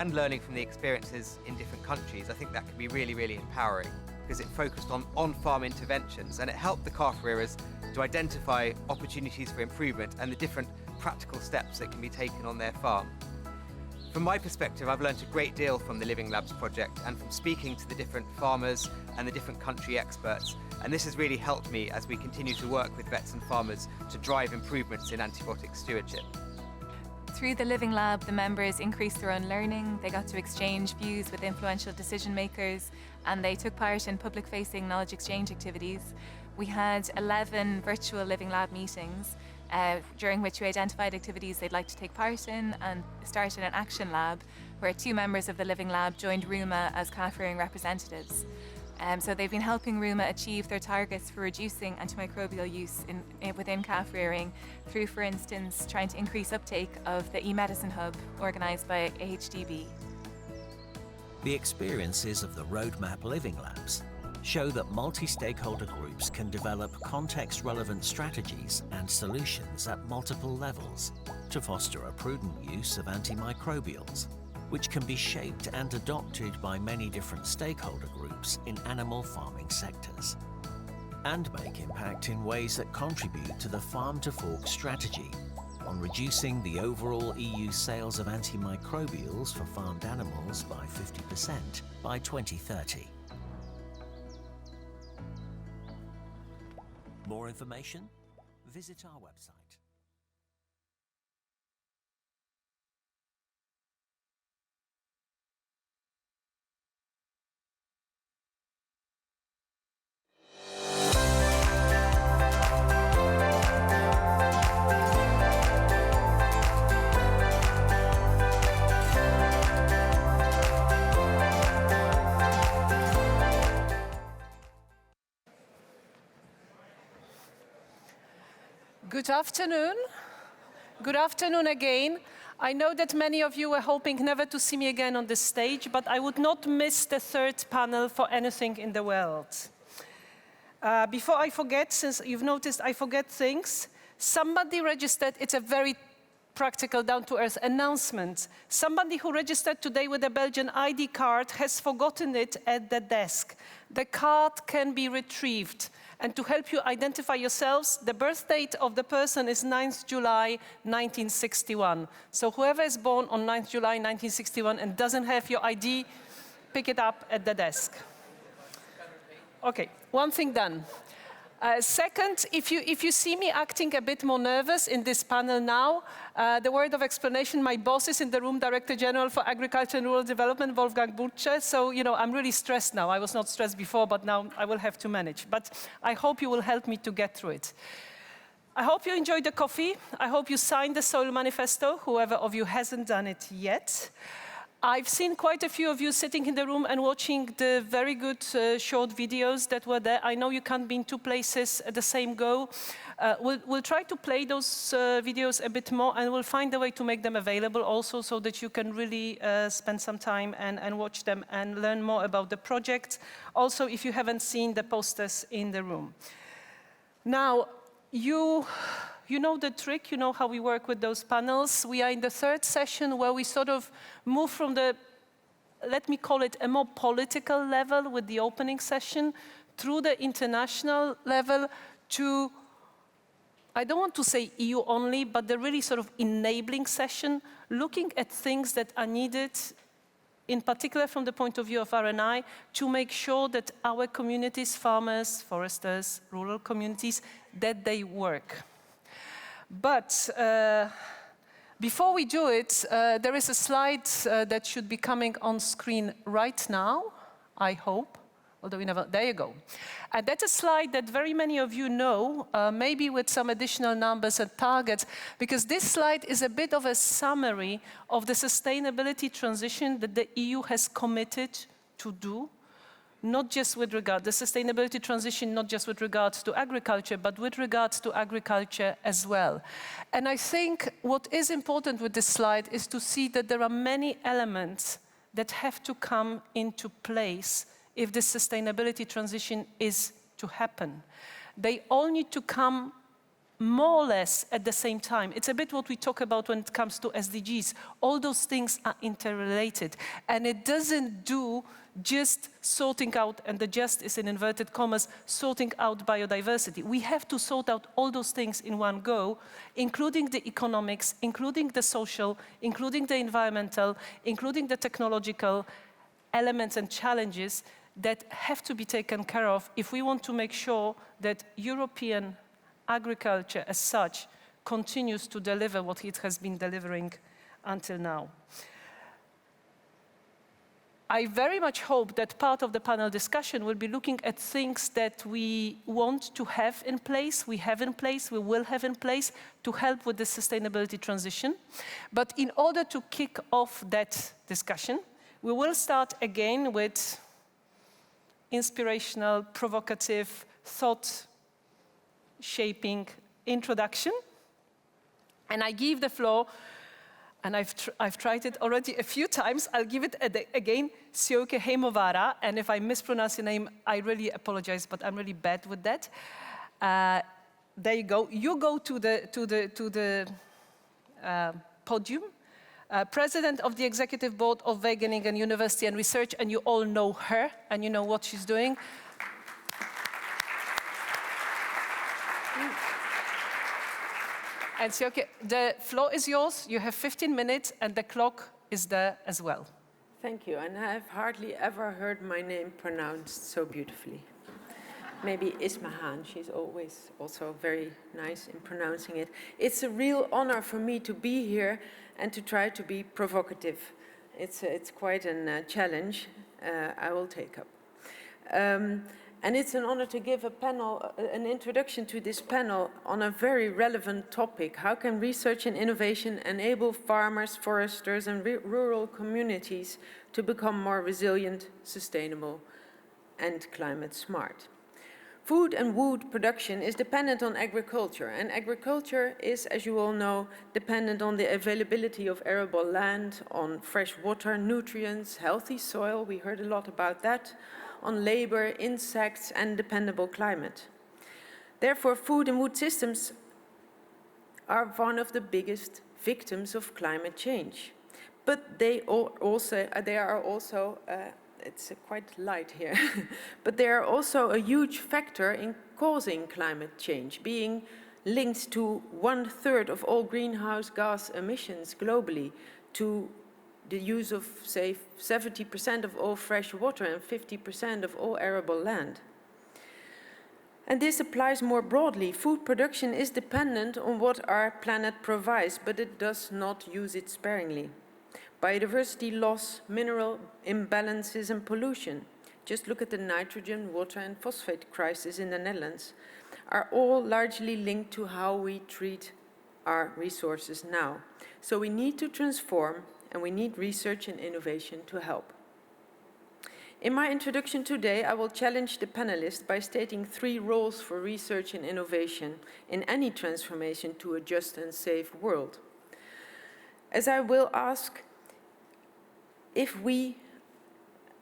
And learning from the experiences in different countries, I think that can be really, really empowering because it focused on farm interventions and it helped the calf rearers to identify opportunities for improvement and the different practical steps that can be taken on their farm. From my perspective, I've learned a great deal from the Living Labs project and from speaking to the different farmers and the different country experts. And this has really helped me as we continue to work with vets and farmers to drive improvements in antibiotic stewardship. Through the Living Lab, the members increased their own learning, they got to exchange views with influential decision makers, and they took part in public-facing knowledge exchange activities. We had 11 virtual Living Lab meetings, during which we identified activities they'd like to take part in and started an action lab where 2 members of the Living Lab joined RUMA as calf rearing representatives. So they've been helping RUMA achieve their targets for reducing antimicrobial use within calf rearing through, for instance, trying to increase uptake of the e-medicine hub organised by AHDB. The experiences of the Roadmap Living Labs show that multi-stakeholder groups can develop context-relevant strategies and solutions at multiple levels to foster a prudent use of antimicrobials, which can be shaped and adopted by many different stakeholder groups in animal farming sectors, and make impact in ways that contribute to the farm-to-fork strategy on reducing the overall EU sales of antimicrobials for farmed animals by 50% by 2030. More information? Visit our website. Good afternoon. Good afternoon again. I know that many of you were hoping never to see me again on this stage, but I would not miss the third panel for anything in the world. Before I forget, since you've noticed I forget things, somebody registered. It's a very practical, down-to-earth announcement. Somebody who registered today with a Belgian ID card has forgotten it at the desk. The card can be retrieved. And to help you identify yourselves, the birth date of the person is 9th July 1961. So whoever is born on 9th July 1961 and doesn't have your ID, pick it up at the desk. Okay, one thing done. Second, if you see me acting a bit more nervous in this panel now, the word of explanation, my boss is in the room, Director General for Agriculture and Rural Development, Wolfgang Burtsche. So, I'm really stressed now. I was not stressed before, but now I will have to manage. But I hope you will help me to get through it. I hope you enjoyed the coffee. I hope you signed the Soil Manifesto, whoever of you hasn't done it yet. I've seen quite a few of you sitting in the room and watching the very good short videos that were there. I know you can't be in 2 places at the same go. We'll try to play those videos a bit more, and we'll find a way to make them available also so that you can really spend some time and watch them and learn more about the project. Also, if you haven't seen the posters in the room. Now, you know the trick, you know how we work with those panels. We are in the third session where we sort of move from the, let me call it a more political level with the opening session, through the international level to, I don't want to say EU only, but the really sort of enabling session, looking at things that are needed, in particular from the point of view of R&I, to make sure that our communities, farmers, foresters, rural communities, that they work. But before we do it, there is a slide that should be coming on screen right now, I hope, although we never, there you go. And that's a slide that very many of you know, maybe with some additional numbers and targets, because this slide is a bit of a summary of the sustainability transition that the EU has committed to do, not just with regard, the sustainability transition, not just with regards to agriculture, but with regards to agriculture as well. And I think what is important with this slide is to see that there are many elements that have to come into place if this sustainability transition is to happen. They all need to come more or less at the same time. It's a bit what we talk about when it comes to SDGs. All those things are interrelated. And it doesn't do just sorting out, and the just is in inverted commas, sorting out biodiversity. We have to sort out all those things in one go, including the economics, including the social, including the environmental, including the technological elements and challenges that have to be taken care of if we want to make sure that European agriculture as such continues to deliver what it has been delivering until now. I very much hope that part of the panel discussion will be looking at things that we want to have in place, we have in place, we will have in place to help with the sustainability transition. But in order to kick off that discussion, we will start again with inspirational, provocative, thought-shaping introduction. And I give the floor, and I've tried it already a few times. I'll give it again, Sjoeke Hemovara. And if I mispronounce your name, I really apologize, but I'm really bad with that. There you go. You go to the podium. President of the Executive Board of Wageningen University and Research, and you all know her, and you know what she's doing. And Sjoeke, the floor is yours. You have 15 minutes, and the clock is there as well. Thank you, and I've hardly ever heard my name pronounced so beautifully. Maybe Ismahan, she's always also very nice in pronouncing it. It's a real honor for me to be here and to try to be provocative. It's quite a challenge I will take up. And it's an honor to give a panel, an introduction to this panel on a very relevant topic. How can research and innovation enable farmers, foresters, and rural communities to become more resilient, sustainable, and climate smart? Food and wood production is dependent on agriculture, and agriculture is, as you all know, dependent on the availability of arable land, on fresh water, nutrients, healthy soil, we heard a lot about that, on labor, insects, and dependable climate. Therefore, food and wood systems are one of the biggest victims of climate change. But they are also it's quite light here, but they are also a huge factor in causing climate change, being linked to 1/3 of all greenhouse gas emissions globally, to the use of, say, 70% of all fresh water and 50% of all arable land. And this applies more broadly. Food production is dependent on what our planet provides, but it does not use it sparingly. Biodiversity loss, mineral imbalances, and pollution, just look at the nitrogen, water, and phosphate crisis in the Netherlands, are all largely linked to how we treat our resources now. So we need to transform, and we need research and innovation to help. In my introduction today, I will challenge the panelists by stating 3 roles for research and innovation in any transformation to a just and safe world. As I will ask if we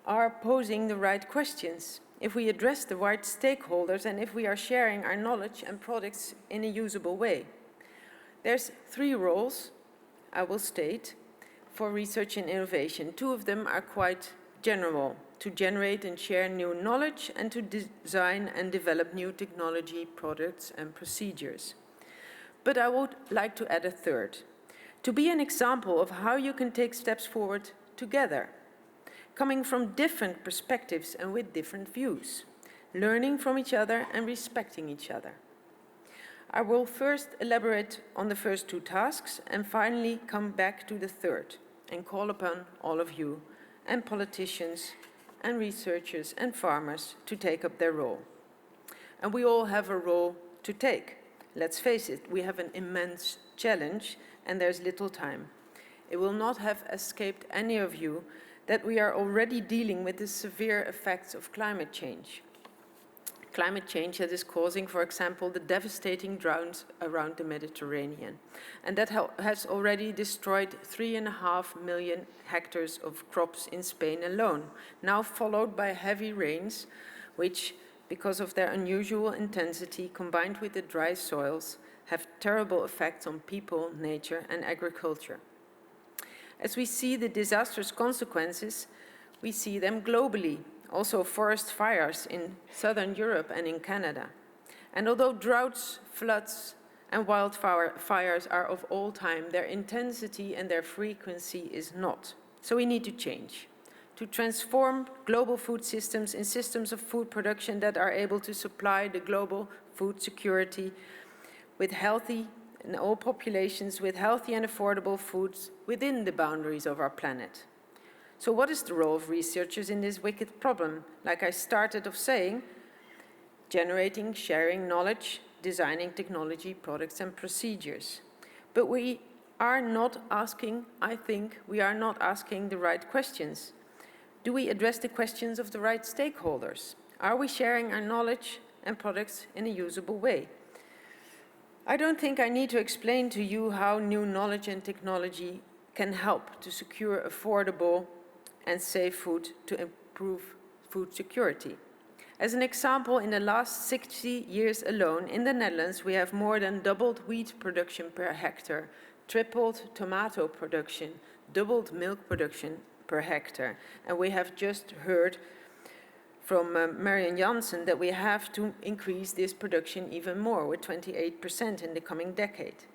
are posing the right questions, if we address the right stakeholders, and if we are sharing our knowledge and products in a usable way. There's 3 roles I will state for research and innovation. 2 of them are quite general: to generate and share new knowledge, and to design and develop new technology, products, and procedures. But I would like to add a 3rd: to be an example of how you can take steps forward together, coming from different perspectives and with different views, learning from each other and respecting each other. I will first elaborate on the first 2 tasks and finally come back to the 3rd and call upon all of you and politicians and researchers and farmers to take up their role. And we all have a role to take. Let's face it, we have an immense challenge and there's little time. It will not have escaped any of you that we are already dealing with the severe effects of climate change. Climate change that is causing, for example, the devastating droughts around the Mediterranean. And that has already destroyed 3.5 million hectares of crops in Spain alone, now followed by heavy rains, which, because of their unusual intensity combined with the dry soils, have terrible effects on people, nature, and agriculture. As we see the disastrous consequences, we see them globally, also forest fires in southern Europe and in Canada. And although droughts, floods, and wildfires are of all time, their intensity and their frequency is not. So we need to change, to transform global food systems in systems of food production that are able to supply the global food security with healthy, and all populations with healthy and affordable foods within the boundaries of our planet. So what is the role of researchers in this wicked problem? Like I started off saying, generating, sharing knowledge, designing technology, products and procedures. But we are not asking, I think, we are not asking the right questions. Do we address the questions of the right stakeholders? Are we sharing our knowledge and products in a usable way? I don't think I need to explain to you how new knowledge and technology can help to secure affordable and safe food to improve food security. As an example, in the last 60 years alone, in the Netherlands, we have more than doubled wheat production per hectare, tripled tomato production, doubled milk production per hectare. And we have just heard from Marion Jansen that we have to increase this production even more, with 28% in the coming decade.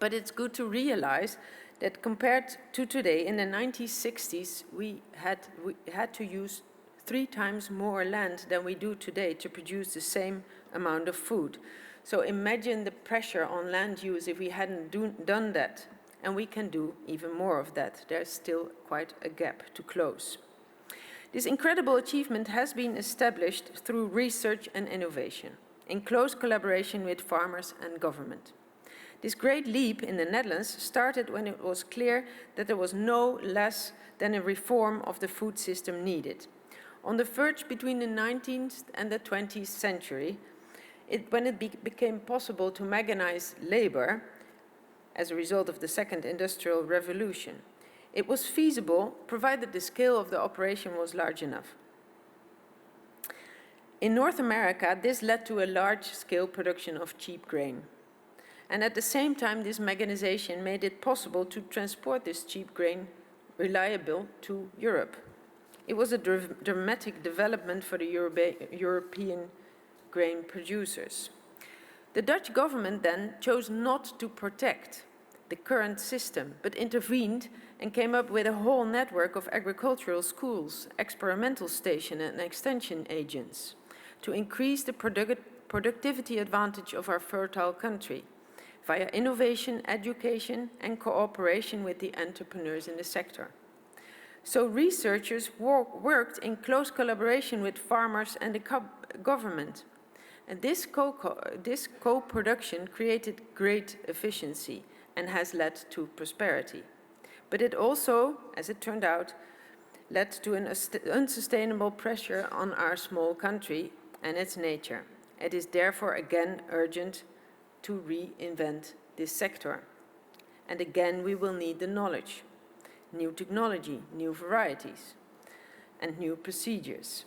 But it's good to realize that compared to today, in the 1960s, we had to use 3 times more land than we do today to produce the same amount of food. So imagine the pressure on land use if we hadn't done that. And we can do even more of that. There's still quite a gap to close. This incredible achievement has been established through research and innovation, in close collaboration with farmers and government. This great leap in the Netherlands started when it was clear that there was no less than a reform of the food system needed. On the verge between the 19th and the 20th century, when it became possible to mechanize labor as a result of the Second Industrial Revolution, it was feasible, provided the scale of the operation was large enough. In North America, this led to a large-scale production of cheap grain. And at the same time, this mechanization made it possible to transport this cheap grain reliably to Europe. It was a dramatic development for the European grain producers. The Dutch government then chose not to protect the current system, but intervened and came up with a whole network of agricultural schools, experimental stations and extension agents to increase the productivity advantage of our fertile country via innovation, education and cooperation with the entrepreneurs in the sector. So researchers worked in close collaboration with farmers and the government. And this co-production created great efficiency and has led to prosperity. But it also, as it turned out, led to an unsustainable pressure on our small country and its nature. It is therefore again urgent to reinvent this sector. And again, we will need the knowledge, new technology, new varieties, and new procedures.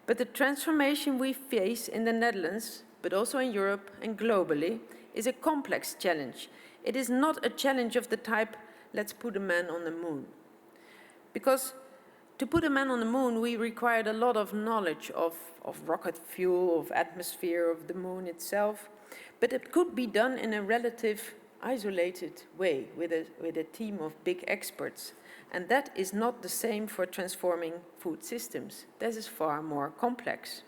But the transformation we face in the Netherlands, but also in Europe and globally, is a complex challenge. It is not a challenge of the type, let's put a man on the moon. Because to put a man on the moon, we required a lot of knowledge of rocket fuel, of atmosphere, of the moon itself. But it could be done in a relative isolated way with a team of big experts. And that is not the same for transforming food systems. This is far more complex.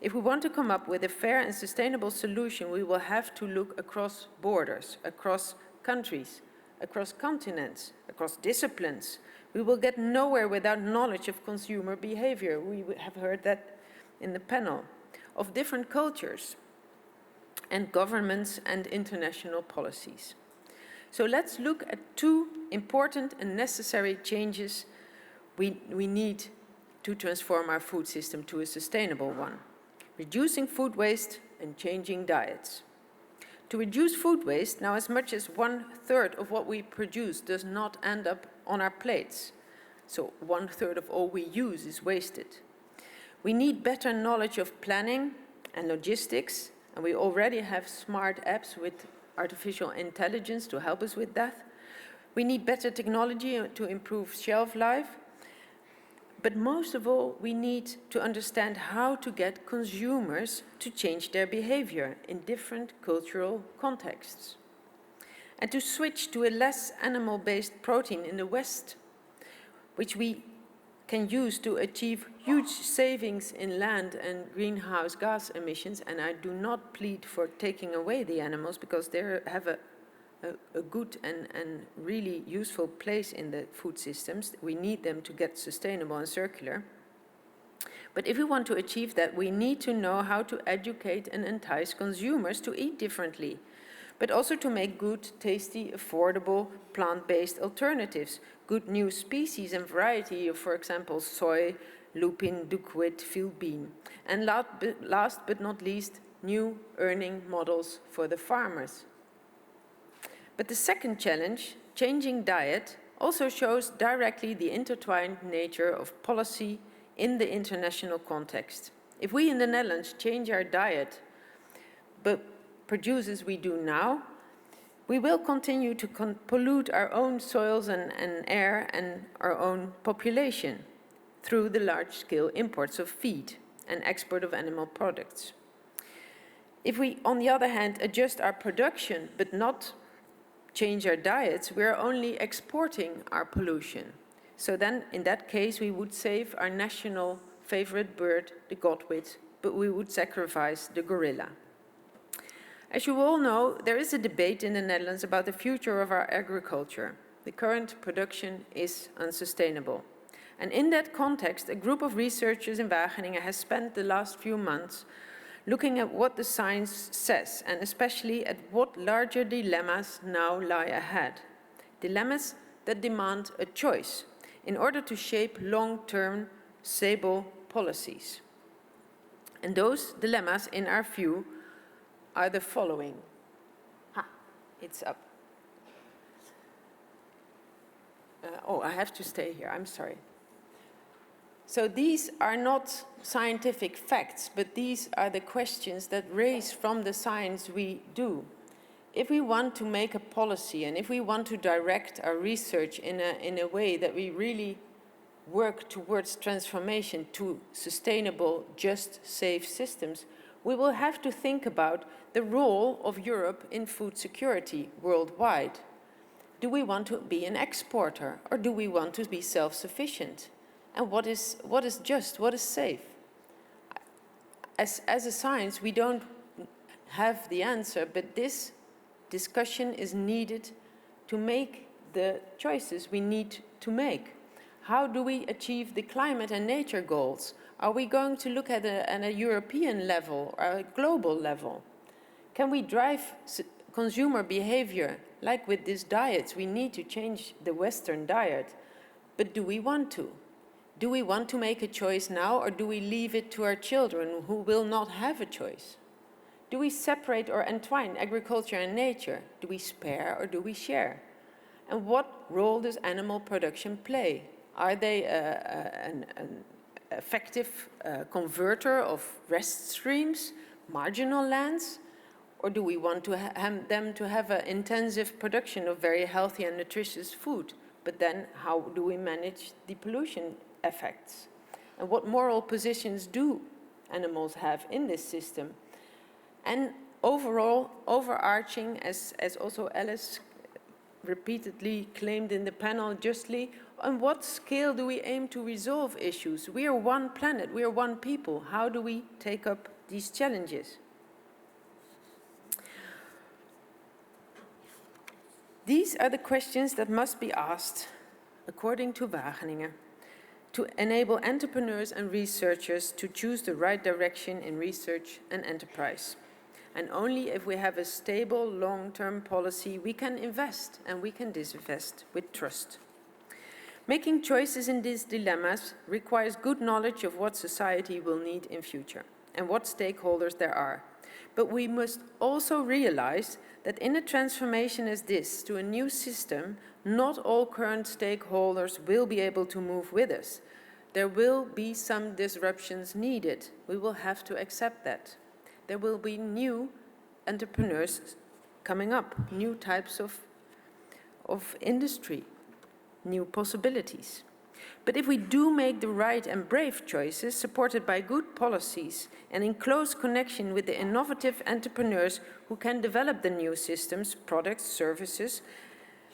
If we want to come up with a fair and sustainable solution, we will have to look across borders, across countries, across continents, across disciplines. We will get nowhere without knowledge of consumer behavior. We have heard that in the panel, of different cultures and governments and international policies. So let's look at 2 important and necessary changes we need to transform our food system to a sustainable one. Reducing food waste and changing diets. To reduce food waste, now as much as 1/3 of what we produce does not end up on our plates. So 1/3 of all we use is wasted. We need better knowledge of planning and logistics and we already have smart apps with artificial intelligence to help us with that. We need better technology to improve shelf life. But most of all, we need to understand how to get consumers to change their behavior in different cultural contexts, and to switch to a less animal-based protein in the West, which we can use to achieve huge savings in land and greenhouse gas emissions. And I do not plead for taking away the animals, because they have a good and really useful place in the food systems. We need them to get sustainable and circular. But if we want to achieve that, we need to know how to educate and entice consumers to eat differently, but also to make good, tasty, affordable, plant-based alternatives, good new species and variety of, for example, soy, lupin, duquit, field bean. And last but not least, new earning models for the farmers. But the second challenge, changing diet, also shows directly the intertwined nature of policy in the international context. If we in the Netherlands change our diet, but produce as we do now, we will continue to pollute our own soils and air and our own population through the large-scale imports of feed and export of animal products. If we, on the other hand, adjust our production but not change our diets, we are only exporting our pollution. So then, in that case, we would save our national favorite bird, the godwit, but we would sacrifice the gorilla. As you all know, there is a debate in the Netherlands about the future of our agriculture. The current production is unsustainable. And in that context, a group of researchers in Wageningen has spent the last few months looking at what the science says, and especially at what larger dilemmas now lie ahead. Dilemmas that demand a choice in order to shape long-term, stable policies. And those dilemmas, in our view, are the following. It's up. I have to stay here, I'm sorry. So these are not scientific facts, but these are the questions that raise from the science we do. If we want to make a policy, and if we want to direct our research in a way that we really work towards transformation to sustainable, just, safe systems, we will have to think about the role of Europe in food security worldwide. Do we want to be an exporter, or do we want to be self-sufficient? And what is just, what is safe? As a science, we don't have the answer, but this discussion is needed to make the choices we need to make. How do we achieve the climate and nature goals? Are we going to look at a European level or a global level? Can we drive consumer behavior? Like with these diets, we need to change the Western diet, but do we want to? Do we want to make a choice now, or do we leave it to our children who will not have a choice? Do we separate or entwine agriculture and nature? Do we spare or do we share? And what role does animal production play? Are they an effective converter of rest streams, marginal lands? Or do we want to them to have an intensive production of very healthy and nutritious food? But then how do we manage the pollution effects? And what moral positions do animals have in this system? And overall, overarching, as also Alice repeatedly claimed in the panel justly, on what scale do we aim to resolve issues? We are one planet, we are one people. How do we take up these challenges? These are the questions that must be asked, according to Wageningen, to enable entrepreneurs and researchers to choose the right direction in research and enterprise. And only if we have a stable long-term policy, we can invest and we can disinvest with trust. Making choices in these dilemmas requires good knowledge of what society will need in future and what stakeholders there are. But we must also realize that in a transformation as this to a new system, not all current stakeholders will be able to move with us. There will be some disruptions needed. We will have to accept that. there will be new entrepreneurs coming up, new types of industry, new possibilities. But if we do make the right and brave choices, supported by good policies and in close connection with the innovative entrepreneurs who can develop the new systems, products, services,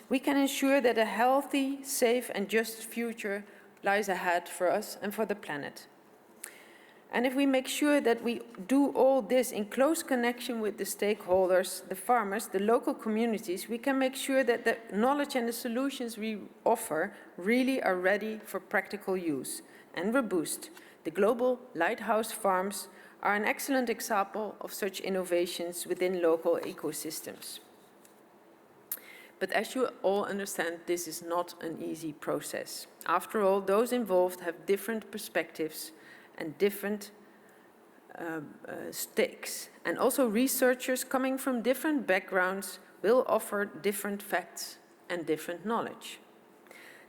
we can ensure that a healthy, safe and just future lies ahead for us and for the planet. And if we make sure that we do all this in close connection with the stakeholders, the farmers, the local communities, we can make sure that the knowledge and the solutions we offer really are ready for practical use and robust. The global lighthouse farms are an excellent example of such innovations within local ecosystems. But as you all understand, this is not an easy process. After all, those involved have different perspectives and different stakes. And also researchers coming from different backgrounds will offer different facts and different knowledge.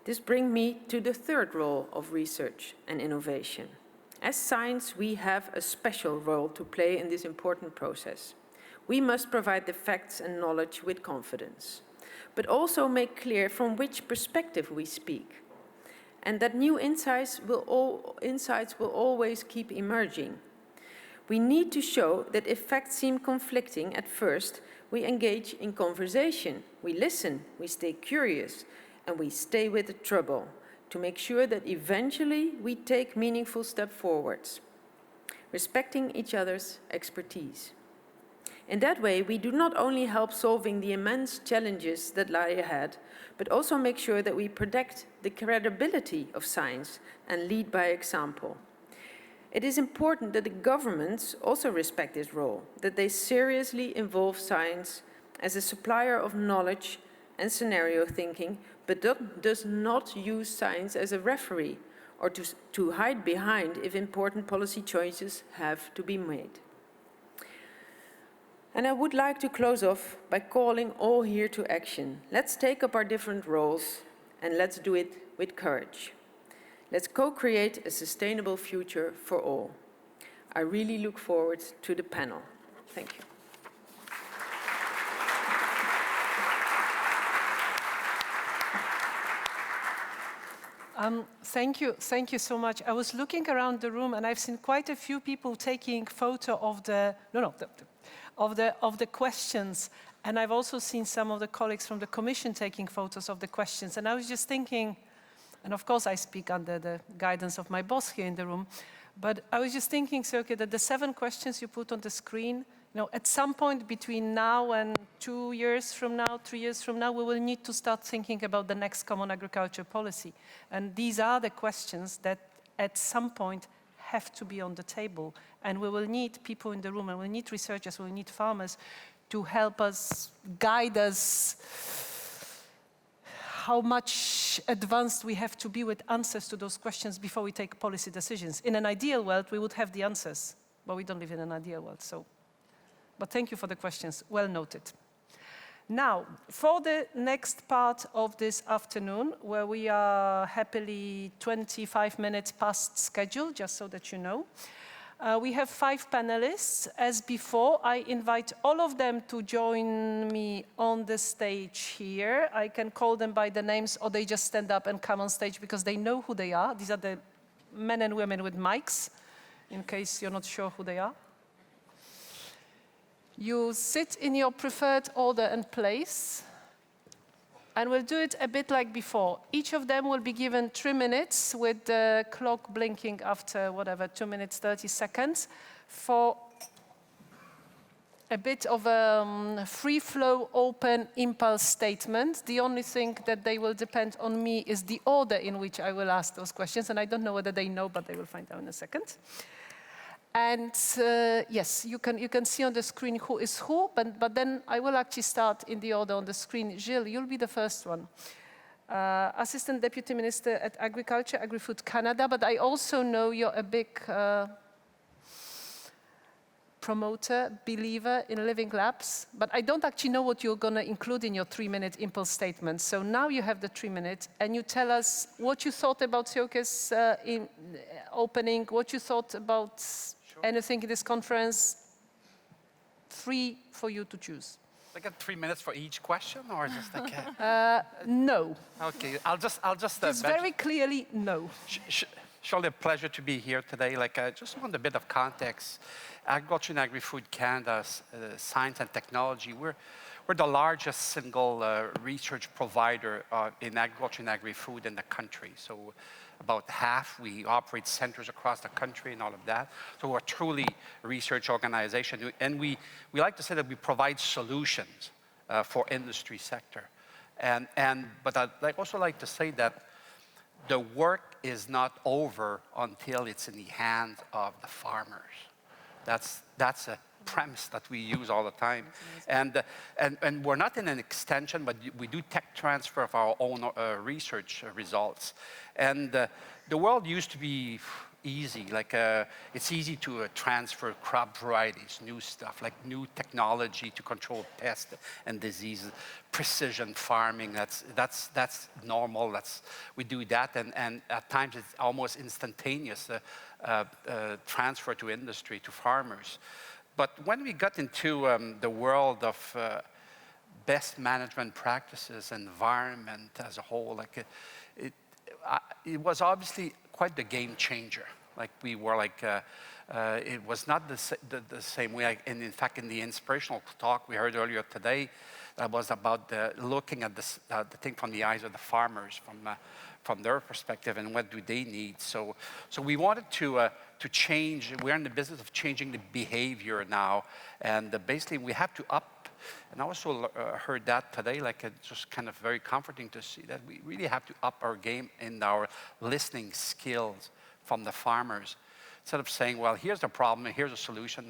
This brings me to the third role of research and innovation. As science, we have a special role to play in this important process. We must provide the facts and knowledge with confidence, but also make clear from which perspective we speak, and that new insights will always keep emerging. We need to show that if facts seem conflicting at first, we engage in conversation, we listen, we stay curious, and we stay with the trouble to make sure that eventually we take meaningful steps forwards, respecting each other's expertise. In that way, we do not only help solving the immense challenges that lie ahead, but also make sure that we protect the credibility of science and lead by example. It is important that the governments also respect this role, that they seriously involve science as a supplier of knowledge and scenario thinking, but does not use science as a referee or to hide behind if important policy choices have to be made. And I would like to close off by calling all here to action. Let's take up our different roles and let's do it with courage. Let's co-create a sustainable future for all. I really look forward to the panel. Thank you. Thank you so much. I was looking around the room and I've seen quite a few people taking photo of the questions, and I've also seen some of the colleagues from the Commission taking photos of the questions. And I was just thinking, and of course I speak under the guidance of my boss here in the room, but I was just thinking, Silke, that the 7 questions you put on the screen, at some point between now and 2 years from now, 3 years from now, we will need to start thinking about the next common agriculture policy. And these are the questions that at some point have to be on the table. And we will need people in the room, and we'll need researchers, we'll need farmers to help us, guide us, how much advanced we have to be with answers to those questions before we take policy decisions. In an ideal world, we would have the answers, but we don't live in an ideal world. But thank you for the questions, well noted. Now, for the next part of this afternoon, where we are happily 25 minutes past schedule, just so that you know, we have 5 panelists. As before, I invite all of them to join me on the stage here. I can call them by the names, or they just stand up and come on stage because they know who they are. These are the men and women with mics, in case you're not sure who they are. You sit in your preferred order and place, and we'll do it a bit like before. Each of them will be given 3 minutes with the clock blinking after, 2 minutes, 30 seconds, for a bit of a free-flow, open impulse statement. The only thing that they will depend on me is the order in which I will ask those questions, and I don't know whether they know, but they will find out in a second. And yes, you can see on the screen who is who, but then I will actually start in the order on the screen. Gilles, you'll be the first one. Assistant Deputy Minister at Agriculture, Agri-Food Canada, but I also know you're a big promoter, believer in living labs, but I don't actually know what you're going to include in your 3-minute impulse statement. So now you have the 3 minutes, and you tell us what you thought about Silke's opening, what you thought about anything in this conference, 3 for you to choose. I got 3 minutes for each question, or just like? No. Okay, I'll just. It's very clearly no. Surely a pleasure to be here today. Like, I just want a bit of context. Agriculture and Agri-Food Canada's science and technology. We're the largest single research provider in agriculture and agri-food in the country. So about half, we operate centers across the country and all of that. So we're truly a research organization. And we like to say that we provide solutions for industry sector. But I'd also like to say that the work is not over until it's in the hands of the farmers. That's a premise that we use all the time. And we're not in an extension, but we do tech transfer of our own research results. And the world used to be easy, like it's easy to transfer crop varieties, new stuff, like new technology to control pests and diseases, precision farming, that's normal, we do that, and at times it's almost instantaneous transfer to industry, to farmers. But when we got into the world of best management practices, environment as a whole, like it was obviously quite the game changer. Like we were like, it was not the same way. And in fact, in the inspirational talk we heard earlier today, that was about looking at the thing from the eyes of the farmers, from their perspective, and what do they need. So we wanted to change. We're in the business of changing the behavior now, and basically we have to up. And I also heard that today, like it's just kind of very comforting to see that we really have to up our game in our listening skills from the farmers. Instead of saying, well, here's the problem and here's a solution,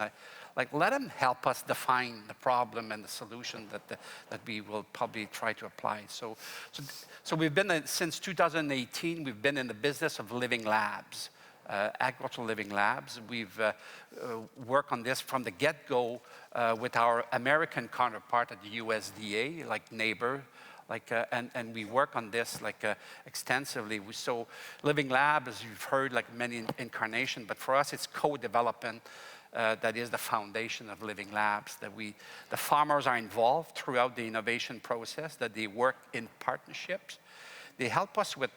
like let them help us define the problem and the solution that we will probably try to apply. So we've been, since 2018, we've been in the business of living labs. Agricultural living labs. We've worked on this from the get-go with our American counterpart at the USDA, like neighbor, and we work on this extensively. So living lab, as you've heard, like many incarnation, but for us it's co-development that is the foundation of living labs. The farmers are involved throughout the innovation process, that they work in partnerships. They help us with,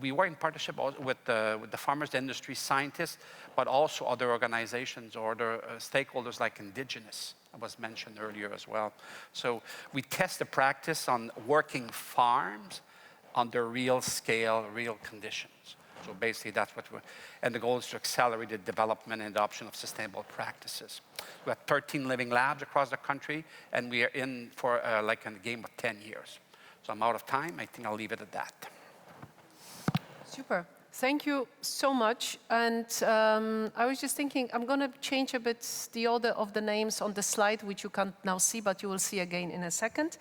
we work in partnership with the farmers, the industry scientists, but also other organizations or other stakeholders like Indigenous, was mentioned earlier as well. So we test the practice on working farms under real scale, real conditions. So basically that's what and the goal is to accelerate the development and adoption of sustainable practices. We have 13 living labs across the country, and we are in for like a game of 10 years. So I'm out of time. I think I'll leave it at that. Super. Thank you so much. And I was just thinking, I'm going to change a bit the order of the names on the slide, which you can't now see, but you will see again in a second.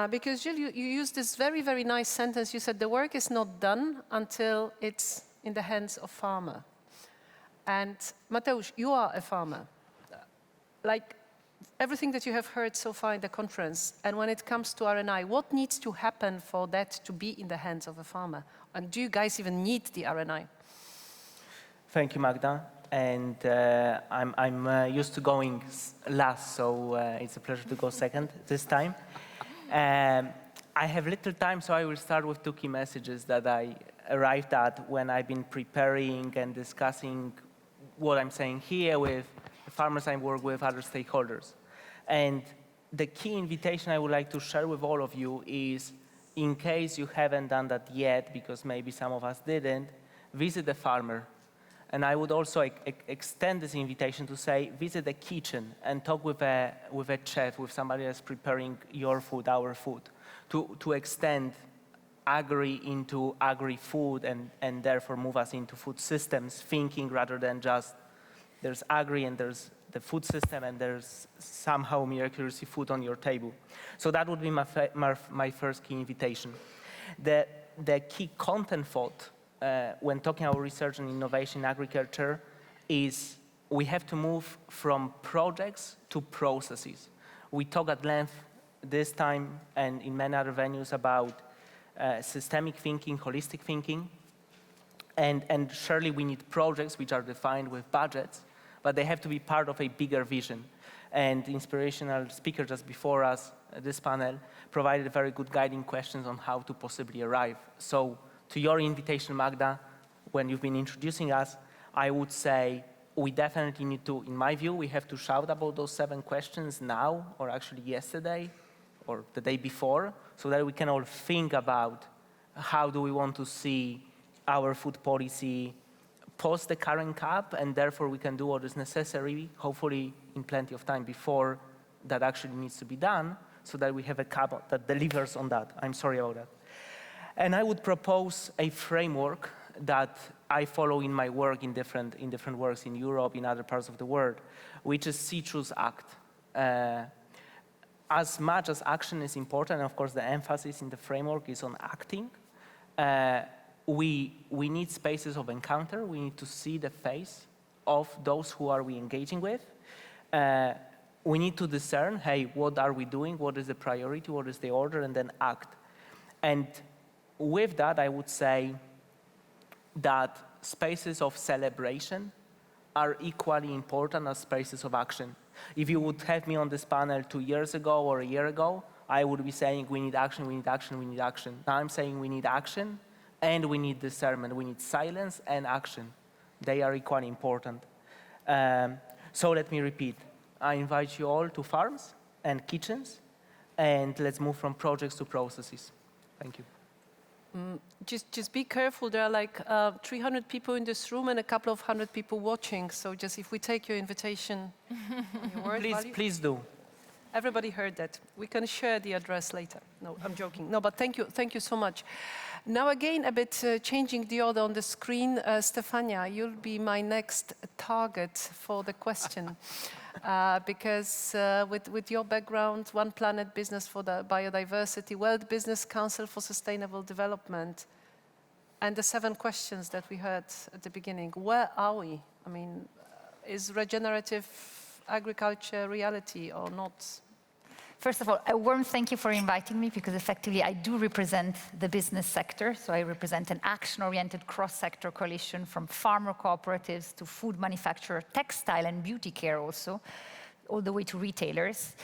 Because Jill, you used this very, very nice sentence. You said the work is not done until it's in the hands of farmer. And Mateusz, you are a farmer. Like everything that you have heard so far in the conference, and when it comes to RNI, what needs to happen for that to be in the hands of a farmer? And do you guys even need the RNI? Thank you, Magda. And I'm used to going last, so it's a pleasure to go second this time. I have little time, so I will start with 2 key messages that I arrived at when I've been preparing and discussing what I'm saying here with the farmers I work with, other stakeholders. And the key invitation I would like to share with all of you is, in case you haven't done that yet, because maybe some of us didn't, visit the farmer. And I would also extend this invitation to say, visit the kitchen and talk with a chef, with somebody that's preparing your food, our food, to extend agri into agri-food and therefore move us into food systems thinking rather than just there's agri and there's the food system and there's somehow miraculously food on your table. So that would be my first key invitation. The key content thought when talking about research and innovation in agriculture is we have to move from projects to processes. We talk at length this time and in many other venues about systemic thinking, holistic thinking, and surely we need projects which are defined with budgets, but they have to be part of a bigger vision. And the inspirational speaker just before us, this panel, provided very good guiding questions on how to possibly arrive. So to your invitation, Magda, when you've been introducing us, I would say we definitely need to, in my view, we have to shout about those 7 questions now, or actually yesterday, or the day before, so that we can all think about how do we want to see our food policy post the current CAP, and therefore we can do what is necessary, hopefully in plenty of time before that actually needs to be done, so that we have a CAP that delivers on that. I'm sorry about that. And I would propose a framework that I follow in my work in different works in Europe, in other parts of the world, which is See, Choose, Act. As much as action is important, and of course the emphasis in the framework is on acting, we need spaces of encounter. We need to see the face of those who are we engaging with. We need to discern, hey, what are we doing? What is the priority? What is the order? And then act. And with that, I would say that spaces of celebration are equally important as spaces of action. If you would have me on this panel 2 years ago or a year ago, I would be saying we need action, we need action, we need action. Now I'm saying we need action and we need discernment. We need silence and action. They are equally important. So let me repeat. I invite you all to farms and kitchens, and let's move from projects to processes. Thank you. Just be careful. There are like 300 people in this room and a couple of hundred people watching. So just if we take your invitation, your word value. Please do. Everybody heard that. We can share the address later. No, I'm joking. No, but thank you so much. Now again, a bit changing the order on the screen. Stefania, you'll be my next target for the question. Because with your background, One Planet Business for the Biodiversity, World Business Council for Sustainable Development, and the 7 questions that we heard at the beginning, where are we? I mean, is regenerative agriculture reality or not? First of all, a warm thank you for inviting me, because effectively I do represent the business sector. So I represent an action-oriented cross-sector coalition from farmer cooperatives to food manufacturer, textile and beauty care also, all the way to retailers.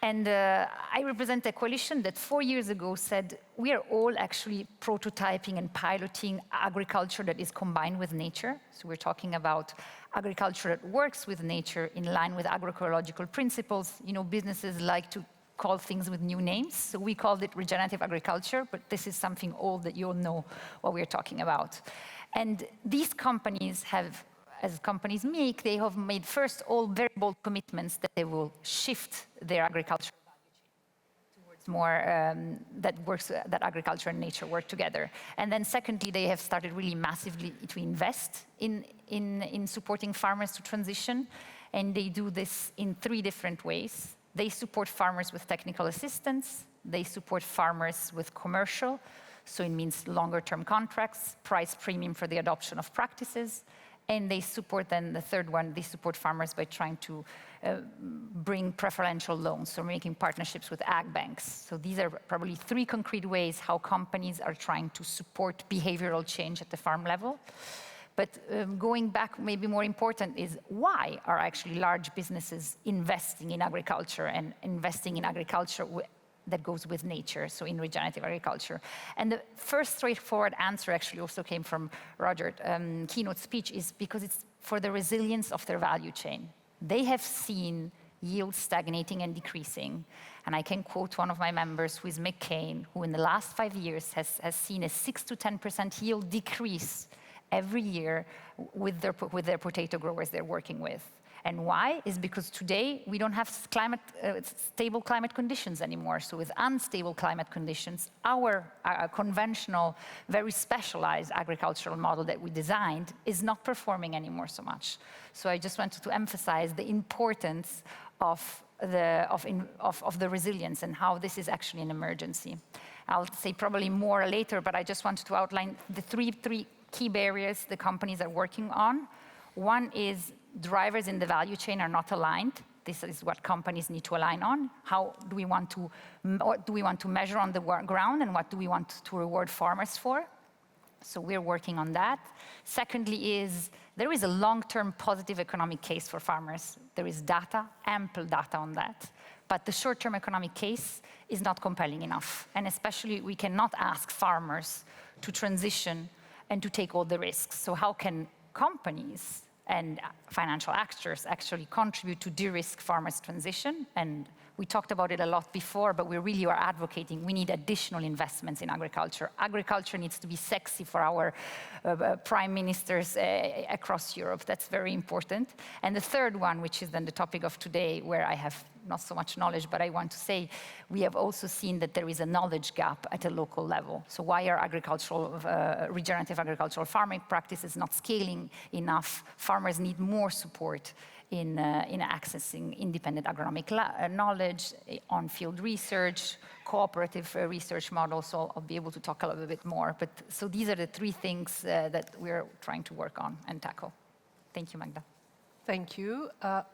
And I represent a coalition that 4 years ago said we are all actually prototyping and piloting agriculture that is combined with nature. So we're talking about agriculture that works with nature in line with agroecological principles. You know, businesses like to call things with new names. So we called it regenerative agriculture, but this is something old that you'll know what we're talking about. And these companies have, as companies make, they have made first all very bold commitments that they will shift their agriculture towards more that agriculture and nature work together. And then secondly, they have started really massively to invest in supporting farmers to transition. And they do this in 3 different ways. They support farmers with technical assistance. They support farmers with commercial. So it means longer-term contracts, price premium for the adoption of practices. And they support then, the third one, they support farmers by trying to bring preferential loans, so making partnerships with ag banks. So these are probably 3 concrete ways how companies are trying to support behavioral change at the farm level. But going back, maybe more important is why are actually large businesses investing in agriculture and investing in agriculture that goes with nature, so in regenerative agriculture. And the first straightforward answer actually also came from Roger's keynote speech, is because it's for the resilience of their value chain. They have seen yields stagnating and decreasing. And I can quote one of my members, who is McCain, who in the last 5 years has seen a 6 to 10% yield decrease every year with their potato growers they're working with. And why? Is because today we don't have stable climate conditions anymore. So with unstable climate conditions, our conventional, very specialized agricultural model that we designed is not performing anymore so much. So I just wanted to emphasize the importance of the resilience and how this is actually an emergency. I'll say probably more later, but I just wanted to outline the three key barriers the companies are working on. One is drivers in the value chain are not aligned. This is what companies need to align on. How do we want to, what do we want to measure on the ground, and what do we want to reward farmers for? So we're working on that. Secondly there is a long-term positive economic case for farmers. There is data, ample data on that. But the short-term economic case is not compelling enough. And especially we cannot ask farmers to transition and to take all the risks. So how can companies and financial actors actually contribute to de-risk farmers' transition? And we talked about it a lot before, but we really are advocating we need additional investments in agriculture. Agriculture needs to be sexy for our prime ministers across Europe. That's very important. And the third one, which is then the topic of today, where I have not so much knowledge, but I want to say we have also seen that there is a knowledge gap at a local level. So why are regenerative agricultural farming practices not scaling enough? Farmers need more support in accessing independent agronomic knowledge, on-field research, cooperative research models. So I'll be able to talk a little bit more. But so these are the three things that we're trying to work on and tackle. Thank you, Magda. Thank you.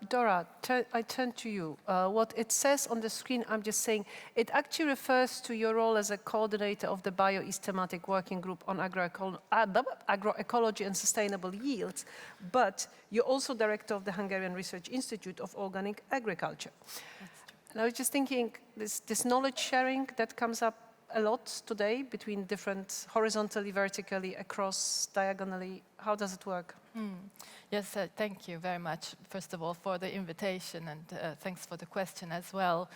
Dora, I turn to you. What it says on the screen, I'm just saying, it actually refers to your role as a coordinator of the BioEast thematic working group on agroecology and sustainable yields, but you're also director of the Hungarian Research Institute of Organic Agriculture. And I was just thinking, this knowledge sharing that comes up a lot today between different, horizontally, vertically, across, diagonally, how does it work? Yes, thank you very much, first of all, for the invitation, and thanks for the question as well.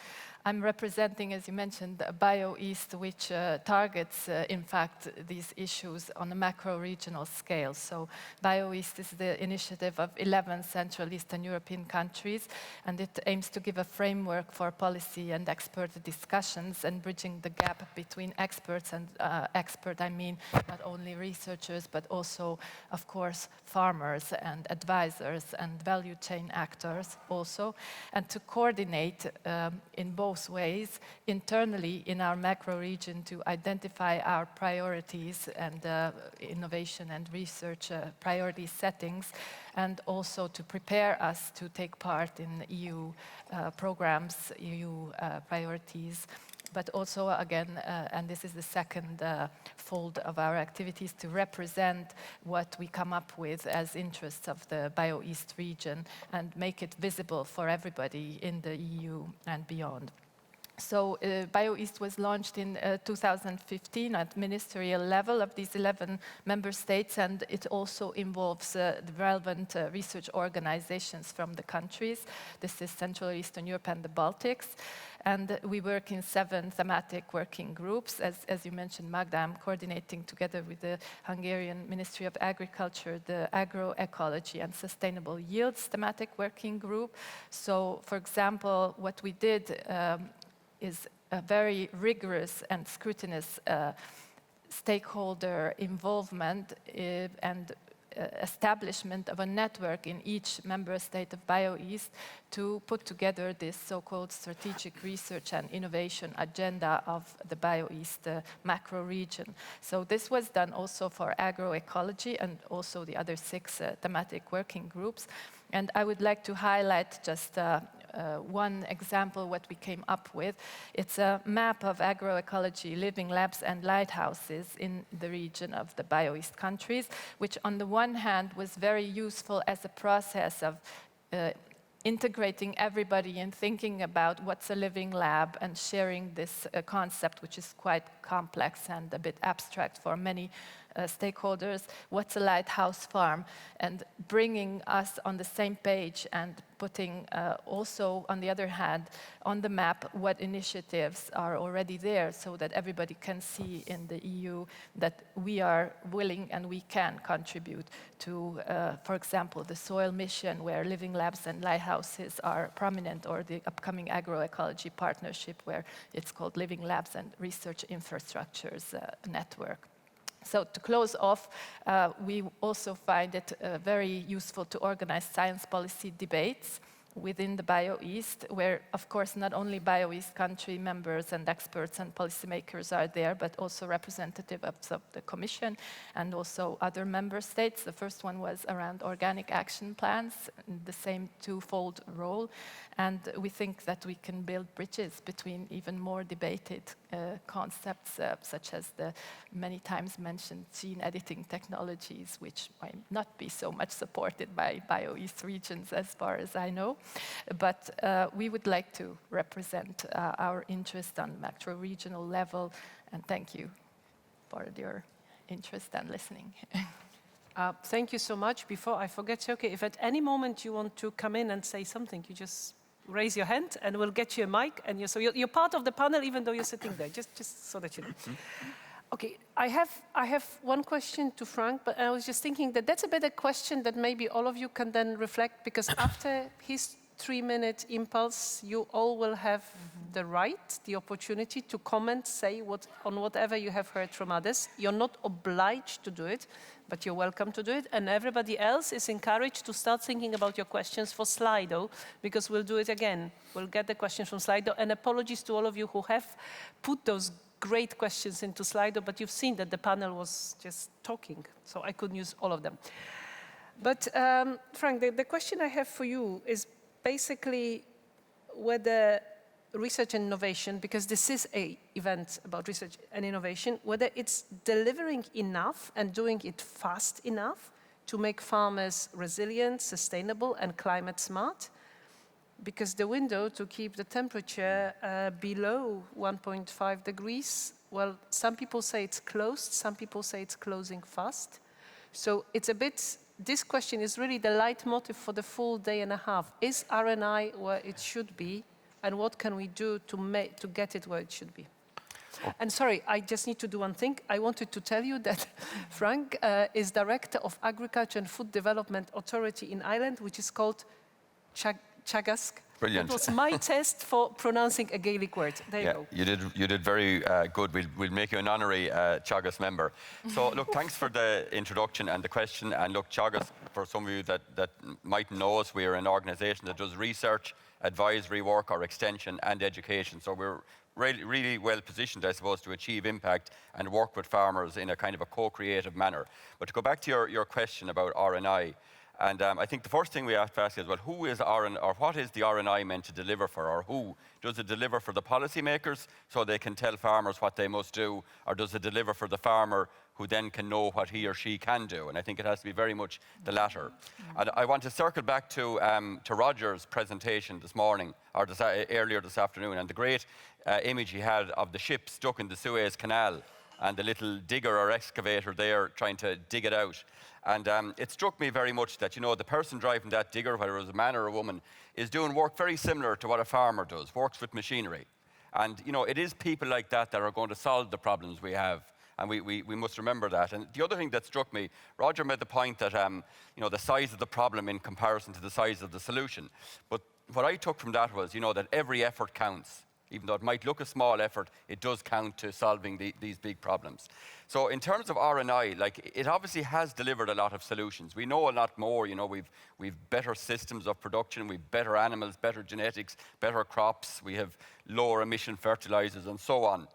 I'm representing, as you mentioned, BioEast, which targets, in fact, these issues on a macro-regional scale. So BioEast is the initiative of 11 Central Eastern European countries, and it aims to give a framework for policy and expert discussions and bridging the gap between experts and I mean not only researchers, but also, of course, farmers and advisors and value chain actors also, and to coordinate in both ways internally in our macro region to identify our priorities and innovation and research priority settings, and also to prepare us to take part in EU programs, EU priorities. But also, again, and this is the second fold of our activities, to represent what we come up with as interests of the BioEast region and make it visible for everybody in the EU and beyond. So BioEast was launched in 2015 at ministerial level of these 11 member states, and it also involves the relevant research organizations from the countries. This is Central Eastern Europe and the Baltics. And we work in 7 thematic working groups. As you mentioned, Magda, I'm coordinating together with the Hungarian Ministry of Agriculture, the Agroecology and Sustainable Yields thematic working group. So, for example, what we did is a very rigorous and scrutinous stakeholder involvement and establishment of a network in each member state of BioEast to put together this so-called strategic research and innovation agenda of the BioEast macro region. So this was done also for agroecology and also the other 6 thematic working groups. And I would like to highlight just one example what we came up with. It's a map of agroecology living labs and lighthouses in the region of the BioEast countries, which on the one hand was very useful as a process of integrating everybody and thinking about what's a living lab and sharing this concept, which is quite complex and a bit abstract for many stakeholders, what's a lighthouse farm, and bringing us on the same page and putting also, on the other hand, on the map what initiatives are already there so that everybody can see in the EU that we are willing and we can contribute to, for example, the soil mission where living labs and lighthouses are prominent, or the upcoming agroecology partnership where it's called Living Labs and Research Infrastructures Network. So to close off, we also find it very useful to organize science policy debates within the BioEast, where, of course, not only BioEast country members and experts and policymakers are there, but also representatives of the Commission and also other member states. The first one was around organic action plans, the same twofold role. And we think that we can build bridges between even more debated concepts, such as the many times mentioned gene editing technologies, which might not be so much supported by BioEast regions as far as I know. But we would like to represent our interest on macro-regional level, and thank you for your interest and listening. Thank you so much. Before I forget, okay, if at any moment you want to come in and say something, you just raise your hand and we'll get you a mic. And you're part of the panel even though you're sitting there, just so that you know. Okay, I have one question to Frank, but I was just thinking that that's a better question that maybe all of you can then reflect, because after his 3-minute impulse, you all will have the right, the opportunity to comment, say on whatever you have heard from others. You're not obliged to do it, but you're welcome to do it. And everybody else is encouraged to start thinking about your questions for Slido, because we'll do it again. We'll get the questions from Slido. And apologies to all of you who have put those great questions into Slido, but you've seen that the panel was just talking, so I couldn't use all of them. But Frank, the question I have for you is basically whether research and innovation, because this is an event about research and innovation, whether it's delivering enough and doing it fast enough to make farmers resilient, sustainable, and climate smart. Because the window to keep the temperature below 1.5 degrees, well, some people say it's closed, some people say it's closing fast. So it's a bit, this question is really the leitmotif for the full day and a half. Is RNI where it should be, and what can we do to get it where it should be? And sorry, I just need to do one thing. I wanted to tell you that Frank is Director of Agriculture and Food Development Authority in Ireland, which is called Teagasc. Brilliant. It was my test for pronouncing a Gaelic word. There you go. You did very good. We'll make you an honorary Teagasc member. So look, thanks for the introduction and the question. And look, Teagasc, for some of you that might know us, we're an organisation that does research, advisory work, or extension and education. So we're really well positioned, I suppose, to achieve impact and work with farmers in a kind of a co-creative manner. But to go back to your question about RNI, and I think the first thing we have to ask is, well, who is RNI, or what is the RNI meant to deliver for, or who? Does it deliver for the policymakers so they can tell farmers what they must do, or does it deliver for the farmer who then can know what he or she can do? And I think it has to be very much the latter. And I want to circle back to Roger's presentation this morning, or earlier this afternoon, and the great image he had of the ship stuck in the Suez Canal and the little digger or excavator there trying to dig it out. And it struck me very much that, you know, the person driving that digger, whether it was a man or a woman, is doing work very similar to what a farmer does, works with machinery. And, you know, it is people like that that are going to solve the problems we have. And we must remember that. And the other thing that struck me, Roger made the point that, you know, the size of the problem in comparison to the size of the solution. But what I took from that was, you know, that every effort counts. Even though it might look a small effort, it does count to solving these big problems. So in terms of RNI, like, it obviously has delivered a lot of solutions. We know a lot more, you know, we've better systems of production, we've better animals, better genetics, better crops, we have lower emission fertilizers and so on.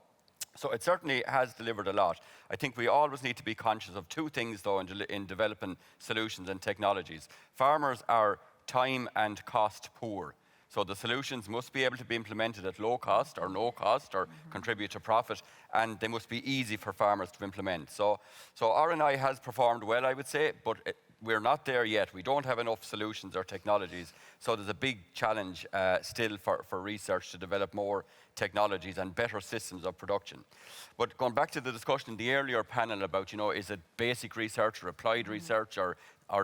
So it certainly has delivered a lot. I think we always need to be conscious of two things, though, in developing solutions and technologies. Farmers are time and cost poor. So the solutions must be able to be implemented at low cost or no cost or contribute to profit, and they must be easy for farmers to implement. So RNI has performed well, I would say, but we're not there yet. We don't have enough solutions or technologies. So there's a big challenge still for research to develop more technologies and better systems of production. But going back to the discussion in the earlier panel about, you know, is it basic research or applied research or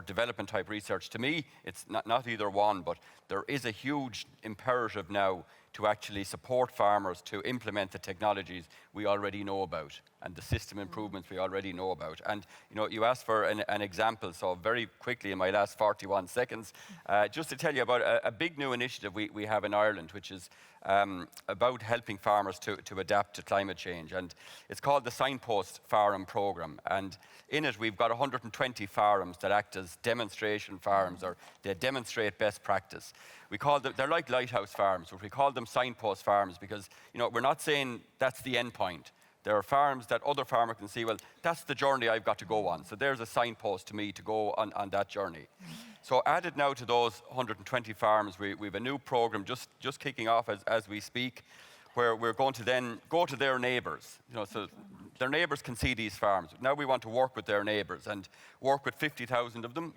development type research? To me, it's not either one, but there is a huge imperative now to actually support farmers to implement the technologies we already know about. and the system improvements we already know about. And you asked for an example, so very quickly in my last 41 seconds, just to tell you about a big new initiative we have in Ireland, which is about helping farmers to adapt to climate change. And it's called the Signpost Farm Programme. And in it, we've got 120 farms that act as demonstration farms, or they demonstrate best practice. We call them, they're like lighthouse farms, but we call them signpost farms because, we're not saying that's the end point. There are farms that other farmers can see, well, that's the journey I've got to go on. So there's a signpost to me to go on that journey. So added now to those 120 farms, we have a new program just kicking off as we speak, where we're going to then go to their neighbours. So their neighbours can see these farms. Now we want to work with their neighbours and work with 50,000 of them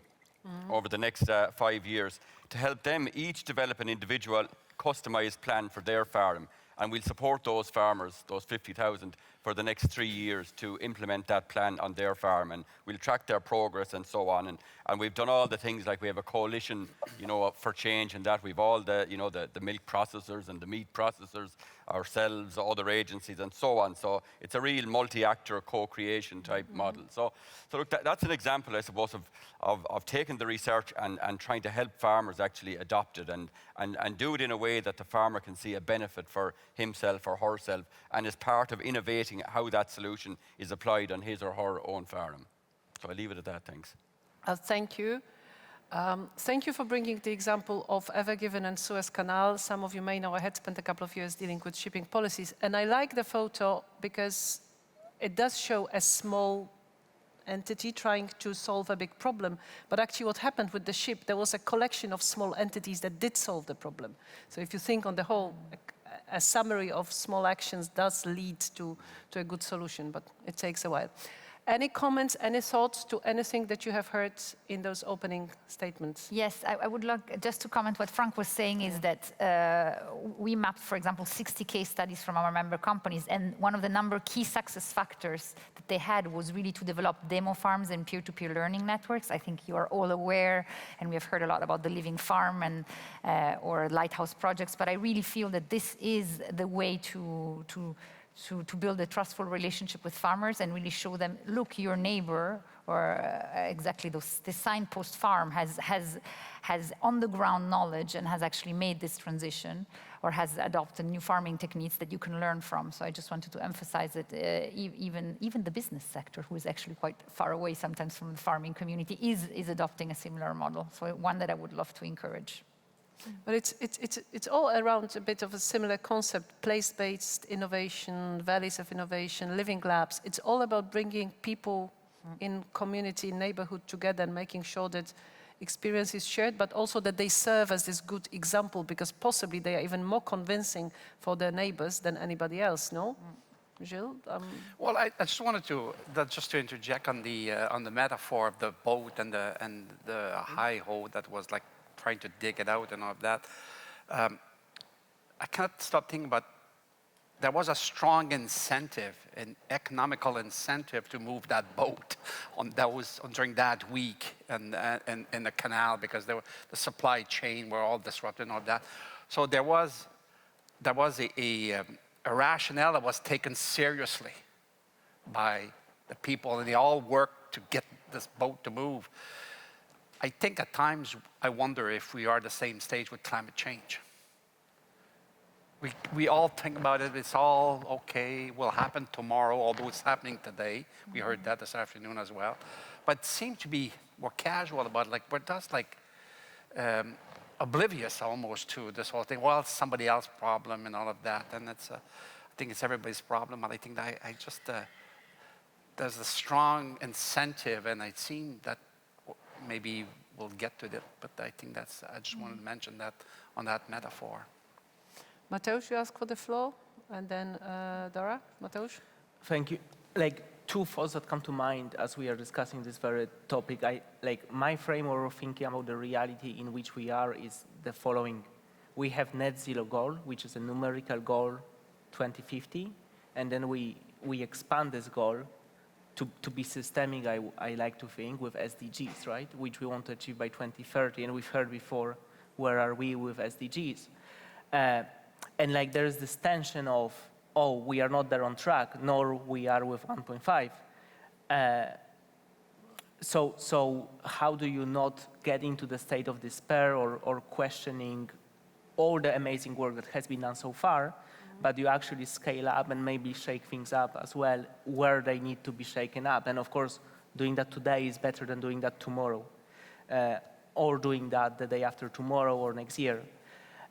over the next 5 years to help them each develop an individual customised plan for their farm. And we'll support those farmers, those 50,000, for the next 3 years to implement that plan on their farm. And we'll track their progress and so on. And we've done all the things, like we have a coalition, for change, and that we've all the milk processors and the meat processors ourselves, other agencies and so on. So it's a real multi-actor co-creation type model. So look, that's an example, I suppose, of taking the research and trying to help farmers actually adopt it and do it in a way that the farmer can see a benefit for himself or herself and is part of innovating how that solution is applied on his or her own farm. So I'll leave it at that, thanks. Thank you. Thank you for bringing the example of Ever Given and Suez Canal. Some of you may know I had spent a couple of years dealing with shipping policies. And I like the photo because it does show a small entity trying to solve a big problem. But actually what happened with the ship, there was a collection of small entities that did solve the problem. So if you think on the whole, a summary of small actions does lead to a good solution, but it takes a while. Any comments, any thoughts to anything that you have heard in those opening statements? Yes, I would like just to comment what Frank was saying is that we mapped, for example, 60 case studies from our member companies, and one of the key success factors that they had was really to develop demo farms and peer-to-peer learning networks. I think you are all aware, and we have heard a lot about the Living Farm and or Lighthouse projects, but I really feel that this is the way to build a trustful relationship with farmers and really show them, look, your neighbor, or exactly this signpost farm has on-the-ground knowledge and has actually made this transition or has adopted new farming techniques that you can learn from. So I just wanted to emphasize that even the business sector, who is actually quite far away sometimes from the farming community, is adopting a similar model. So one that I would love to encourage. But it's all around a bit of a similar concept, place-based innovation, valleys of innovation, living labs. It's all about bringing people in community, neighborhood together and making sure that experience is shared, but also that they serve as this good example, because possibly they are even more convincing for their neighbors than anybody else, no? Gilles? Well, I just wanted to interject on the metaphor of the boat and the hi-ho that was like trying to dig it out and all of that. I can't stop thinking about there was a strong incentive, an economical incentive to move that boat during that week and in the canal, because the supply chain were all disrupted and all that. So there was a rationale that was taken seriously by the people, and they all worked to get this boat to move. I think at times I wonder if we are at the same stage with climate change. We all think about it, it's all okay, will happen tomorrow, although it's happening today. We heard that this afternoon as well. But it seems to be more casual about it, like we're just like oblivious almost to this whole thing. Well, it's somebody else's problem and all of that, and I think it's everybody's problem. And I think that I just, there's a strong incentive, and I've seen that maybe we'll get to it, but I think I just wanted to mention that on that metaphor. Mateusz, you ask for the floor, and then Dora. Mateusz? Thank you. Like, two thoughts that come to mind as we are discussing this very topic. My framework of thinking about the reality in which we are is the following. We have net zero goal, which is a numerical goal, 2050, and then we expand this goal to be systemic, I like to think, with SDGs, right? Which we want to achieve by 2030. And we've heard before, where are we with SDGs? And like there's this tension of oh, we are not there on track, nor we are with 1.5. So how do you not get into the state of despair or questioning all the amazing work that has been done so far, but you actually scale up and maybe shake things up as well where they need to be shaken up. And of course, doing that today is better than doing that tomorrow, or doing that the day after tomorrow or next year.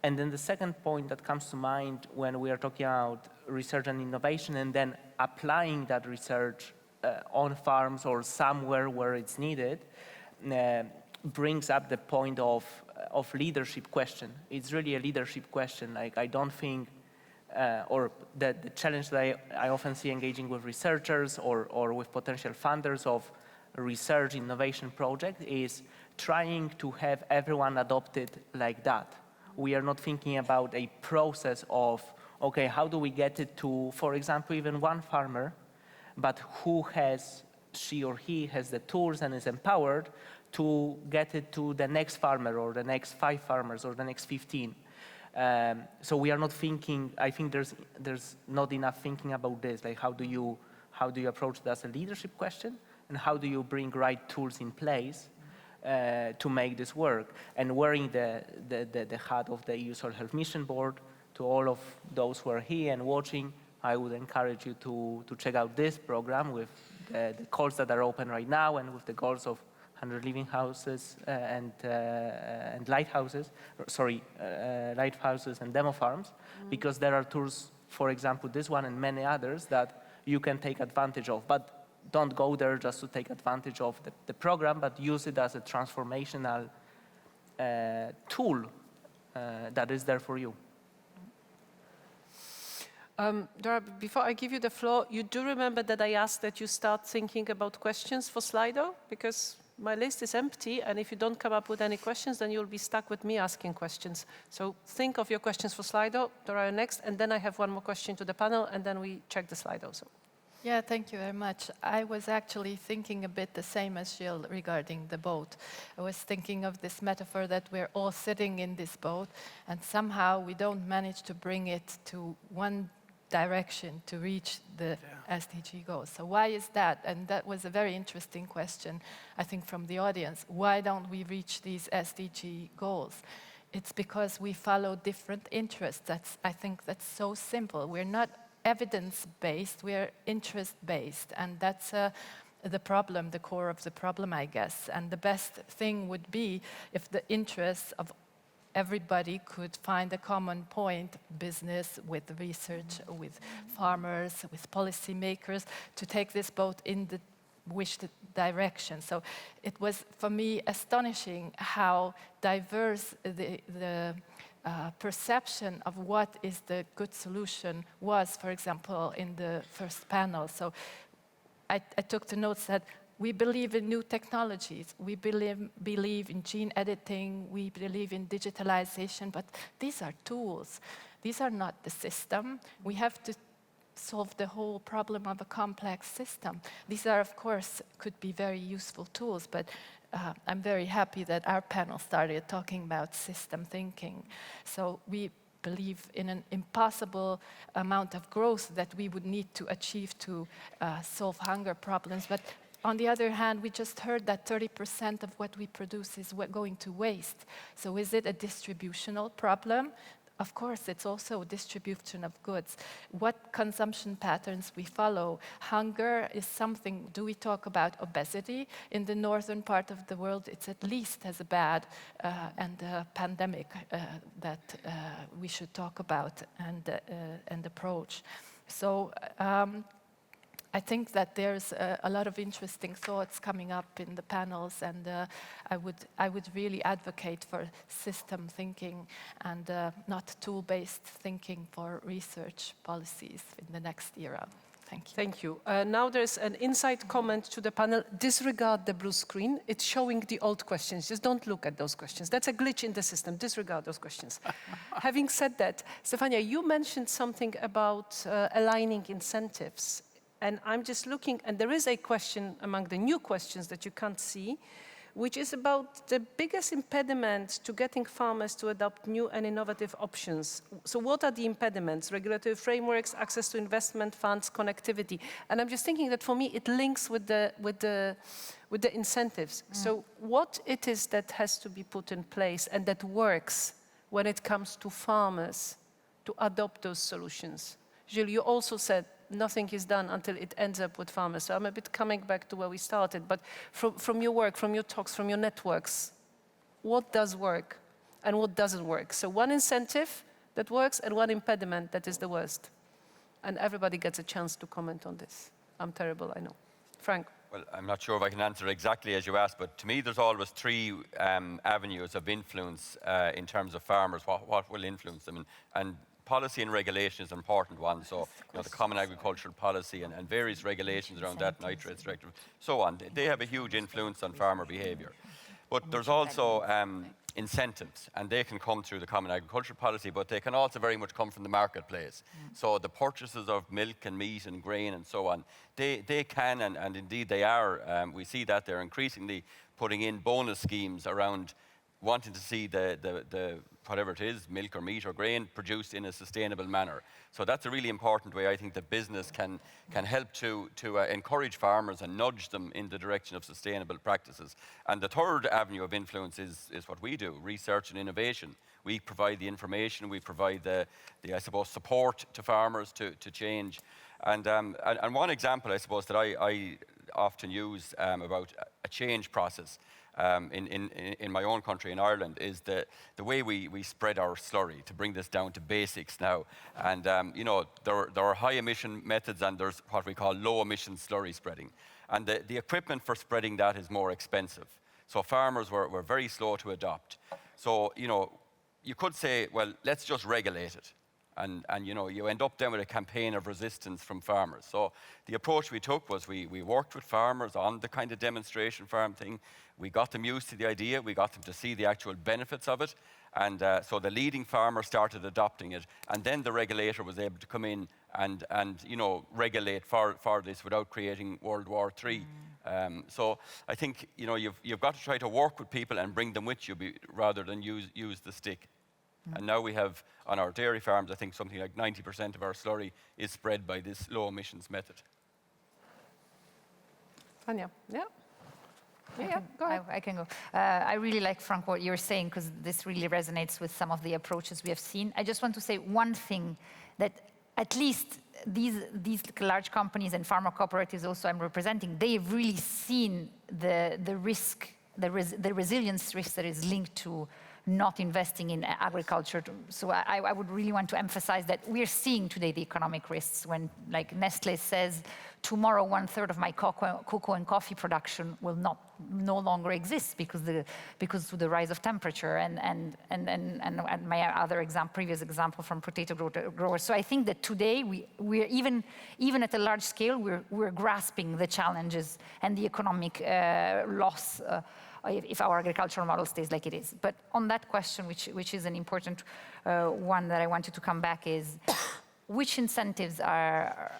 And then the second point that comes to mind when we are talking about research and innovation and then applying that research on farms or somewhere where it's needed, brings up the point of leadership question. It's really a leadership question. Like, I don't think, or the challenge that I often see engaging with researchers or with potential funders of research innovation project is trying to have everyone adopted like that. We are not thinking about a process of, okay, how do we get it to, for example, even one farmer, but she or he has the tools and is empowered to get it to the next farmer or the next 5 farmers or the next 15. So we are not thinking, I think there's not enough thinking about this, like how do you approach it as a leadership question, and how do you bring right tools in place to make this work? And wearing the hat of the EU Soil Health Mission Board, to all of those who are here and watching, I would encourage you to check out this program with the calls that are open right now and with the goals of 100 living houses and lighthouses, lighthouses and demo farms, because there are tools, for example, this one and many others that you can take advantage of. But don't go there just to take advantage of the program, but use it as a transformational tool that is there for you. Dora, before I give you the floor, you do remember that I asked that you start thinking about questions for Slido? Because my list is empty, and if you don't come up with any questions, then you'll be stuck with me asking questions. So think of your questions for Slido. Dora, next, and then I have one more question to the panel, and then we check the Slido. So. Yeah, thank you very much. I was actually thinking a bit the same as Jill regarding the boat. I was thinking of this metaphor that we're all sitting in this boat, and somehow we don't manage to bring it to one direction to reach the SDG goals. So why is that? And that was a very interesting question, I think, from the audience. Why don't we reach these SDG goals? It's because we follow different interests. I think that's so simple. We're not evidence-based, we're interest-based, and that's the problem, the core of the problem, I guess. And the best thing would be if the interests of everybody could find a common point, business with research, with farmers, with policymakers, to take this boat in the wished direction. So it was, for me, astonishing how diverse the perception of what is the good solution was, for example, in the first panel. So I took the notes that we believe in new technologies, we believe in gene editing, we believe in digitalization, but these are tools. These are not the system. We have to solve the whole problem of a complex system. These are, of course, could be very useful tools, but I'm very happy that our panel started talking about system thinking. So we believe in an impossible amount of growth that we would need to achieve to solve hunger problems. But on the other hand, we just heard that 30% of what we produce is going to waste. So is it a distributional problem? Of course, it's also a distribution of goods. What consumption patterns we follow? Hunger is something, do we talk about obesity? In the northern part of the world, it's at least as bad and a pandemic that we should talk about and approach. So I think that there's a lot of interesting thoughts coming up in the panels, and I would really advocate for system thinking and not tool-based thinking for research policies in the next era. Thank you. Thank you. Now there's an inside comment to the panel. Disregard the blue screen. It's showing the old questions. Just don't look at those questions. That's a glitch in the system. Disregard those questions. Having said that, Stefania, you mentioned something about aligning incentives. And I'm just looking, and there is a question among the new questions that you can't see, which is about the biggest impediment to getting farmers to adopt new and innovative options. So what are the impediments? Regulatory frameworks, access to investment funds, connectivity. And I'm just thinking that for me, it links with the incentives. So what it is that has to be put in place and that works when it comes to farmers to adopt those solutions? Gilles, you also said nothing is done until it ends up with farmers. So I'm a bit coming back to where we started, but from your work, from your talks, from your networks, what does work and what doesn't work? So one incentive that works and one impediment that is the worst. And everybody gets a chance to comment on this. I'm terrible, I know. Frank. Well, I'm not sure if I can answer exactly as you asked, but to me there's always three avenues of influence in terms of farmers, what will influence them. And policy and regulation is an important one. So, the Common Agricultural Policy and various regulations around that, nitrates directive, so on. They have a huge influence on farmer behaviour. But there's also incentives, and they can come through the Common Agricultural Policy, but they can also very much come from the marketplace. So the purchases of milk and meat and grain and so on, they can, and indeed they are, we see that they're increasingly putting in bonus schemes around wanting to see the whatever it is, milk or meat or grain, produced in a sustainable manner. So that's a really important way, I think, that business can help to encourage farmers and nudge them in the direction of sustainable practices. And the third avenue of influence is what we do, research and innovation. We provide the information, we provide the I suppose, support to farmers to change. And one example, I suppose, that I often use about a change process in my own country, in Ireland, is the way we spread our slurry, to bring this down to basics now. And there are high emission methods and there's what we call low emission slurry spreading. And the equipment for spreading that is more expensive. So farmers were very slow to adopt. So, you could say, well, let's just regulate it. And you end up then with a campaign of resistance from farmers. So the approach we took was we worked with farmers on the kind of demonstration farm thing. We got them used to the idea. We got them to see the actual benefits of it. And so the leading farmers started adopting it. And then the regulator was able to come in and regulate for this without creating World War III. So I think, you've got to try to work with people and bring them with you rather than use the stick. And now we have, on our dairy farms, I think something like 90% of our slurry is spread by this low emissions method. Anya, yeah, go ahead. I can go. I really like, Frank, what you're saying, because this really resonates with some of the approaches we have seen. I just want to say one thing, that at least these large companies and farmer cooperatives also I'm representing, they've really seen the risk, the resilience risk that is linked to not investing in agriculture. So I would really want to emphasize that we're seeing today the economic risks when, like Nestle says, tomorrow 1/3 of my cocoa and coffee production will no longer exist because of the rise of temperature and my other previous example from potato growers. So I think that today we're even at a large scale we're grasping the challenges and the economic loss if our agricultural model stays like it is. But on that question, which is an important one that I wanted to come back, is which incentives are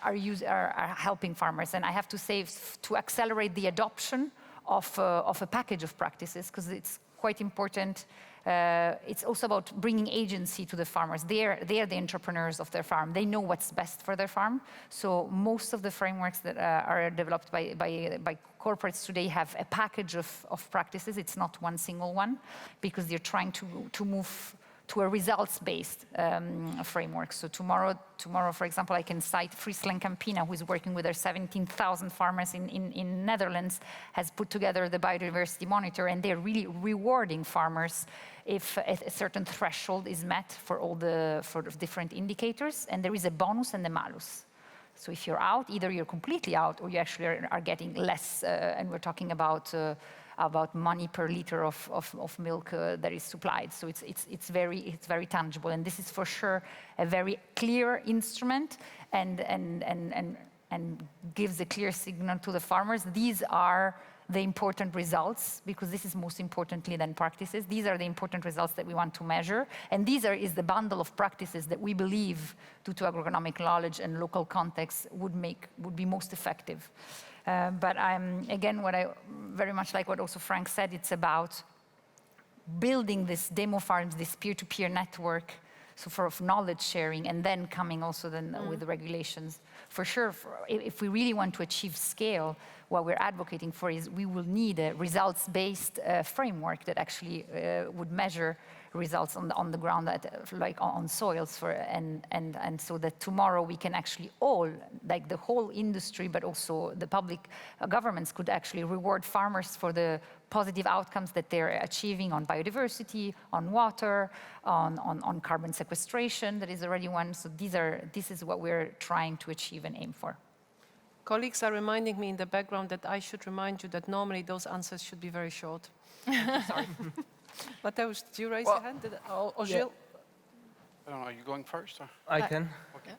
helping farmers? And I have to say, to accelerate the adoption of a package of practices, because it's quite important. It's also about bringing agency to the farmers. They are the entrepreneurs of their farm. They know what's best for their farm. So most of the frameworks that are developed by corporates today have a package of practices. It's not one single one, because they're trying to move to a results-based framework. So tomorrow, for example, I can cite Friesland Campina, who is working with their 17,000 farmers in Netherlands, has put together the biodiversity monitor, and they're really rewarding farmers if a certain threshold is met for all the different indicators, and there is a bonus and a malus. So if you're out, either you're completely out, or you actually are getting less, and we're talking about money per liter of milk that is supplied. So it's very tangible, and this is for sure a very clear instrument, and gives a clear signal to the farmers. These are the important results, because this is most importantly than practices. These are the important results that we want to measure, and is the bundle of practices that we believe, due to agroeconomic knowledge and local context, would be most effective. But again, what I very much like what also Frank said, it's about building this demo farms, this peer-to-peer network, so for knowledge sharing, and then coming also then with the regulations. For sure, if we really want to achieve scale, what we're advocating for is we will need a results-based framework that actually would measure results on the ground, like on soils, and so that tomorrow we can actually all, like the whole industry, but also the public governments could actually reward farmers for the positive outcomes that they're achieving on biodiversity, on water, on carbon sequestration. That is already one. So this is what we're trying to achieve and aim for. Colleagues are reminding me in the background that I should remind you that normally those answers should be very short. Sorry. Mateusz, did you raise your hand? Or Gilles? I don't know, are you going first? Or? I can. Okay,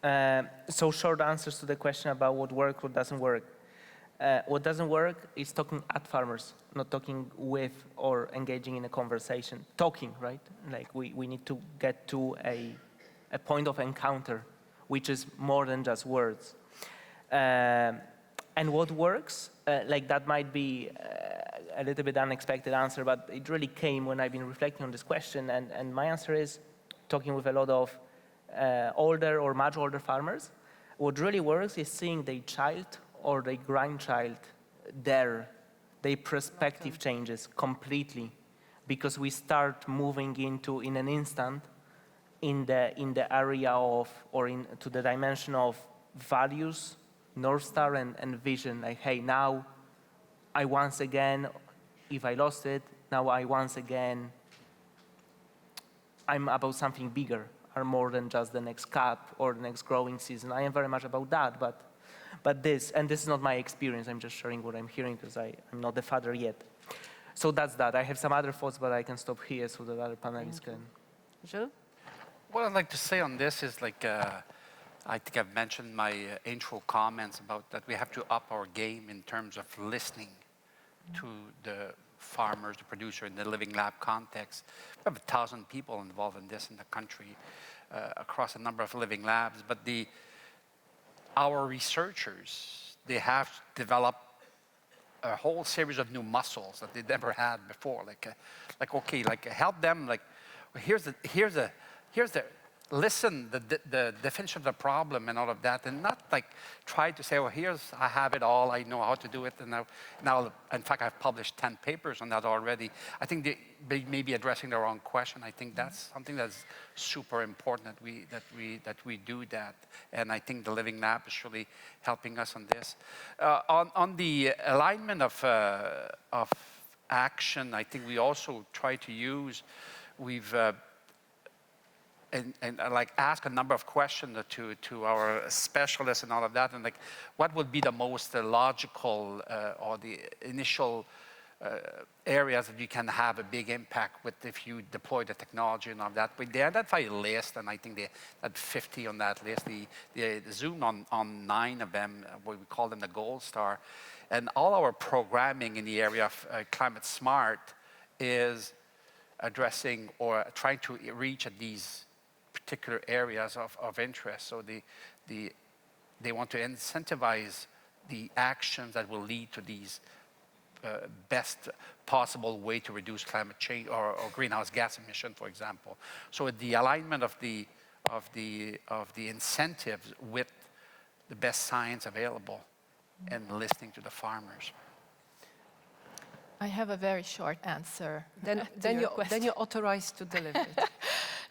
go ahead. So short answers to the question about what works, what doesn't work. What doesn't work is talking at farmers, not talking with or engaging in a conversation. Talking, right? Like we need to get to a point of encounter, which is more than just words. And what works, like that might be a little bit unexpected answer, but it really came when I've been reflecting on this question. And my answer is talking with a lot of older or much older farmers. What really works is seeing their child or their grandchild there. Their perspective changes completely because we start moving into, in an instant, in the area of, or into the dimension of values, North Star and vision. Like, hey, now I once again, if I lost it, now I once again, I'm about something bigger, or more than just the next cap or the next growing season. I am very much about that, but this, and this is not my experience, I'm just sharing what I'm hearing because I'm not the father yet. So that's that. I have some other thoughts, but I can stop here so that other panelists can. Gilles? What I'd like to say on this is like, I think I've mentioned my intro comments about that we have to up our game in terms of listening to the farmers, the producer in the living lab context. We have 1,000 people involved in this in the country across a number of living labs, but our researchers, they have developed a whole series of new muscles that they never had before. Like help them. Like, here's the listen, the definition of the problem and all of that, and not like try to say, well, I have it all, I know how to do it, and now in fact, I've published 10 papers on that already. I think they may be addressing the wrong question. I think that's something that's super important that we do that, and I think the Living Lab is really helping us on this. On the alignment of action, I think we also try to use, and like ask a number of questions to our specialists and all of that, and like what would be the most logical or the initial areas that you can have a big impact with if you deploy the technology and all of that. But they identify a list, and I think they had 50 on that list. They zoomed on 9 of them, what we call them the gold star. And all our programming in the area of climate smart is addressing or trying to reach at these particular areas of interest. So they want to incentivize the actions that will lead to these best possible way to reduce climate change or greenhouse gas emission, for example. So the alignment of the incentives with the best science available and listening to the farmers. I have a very short answer. Then you're authorized to deliver it.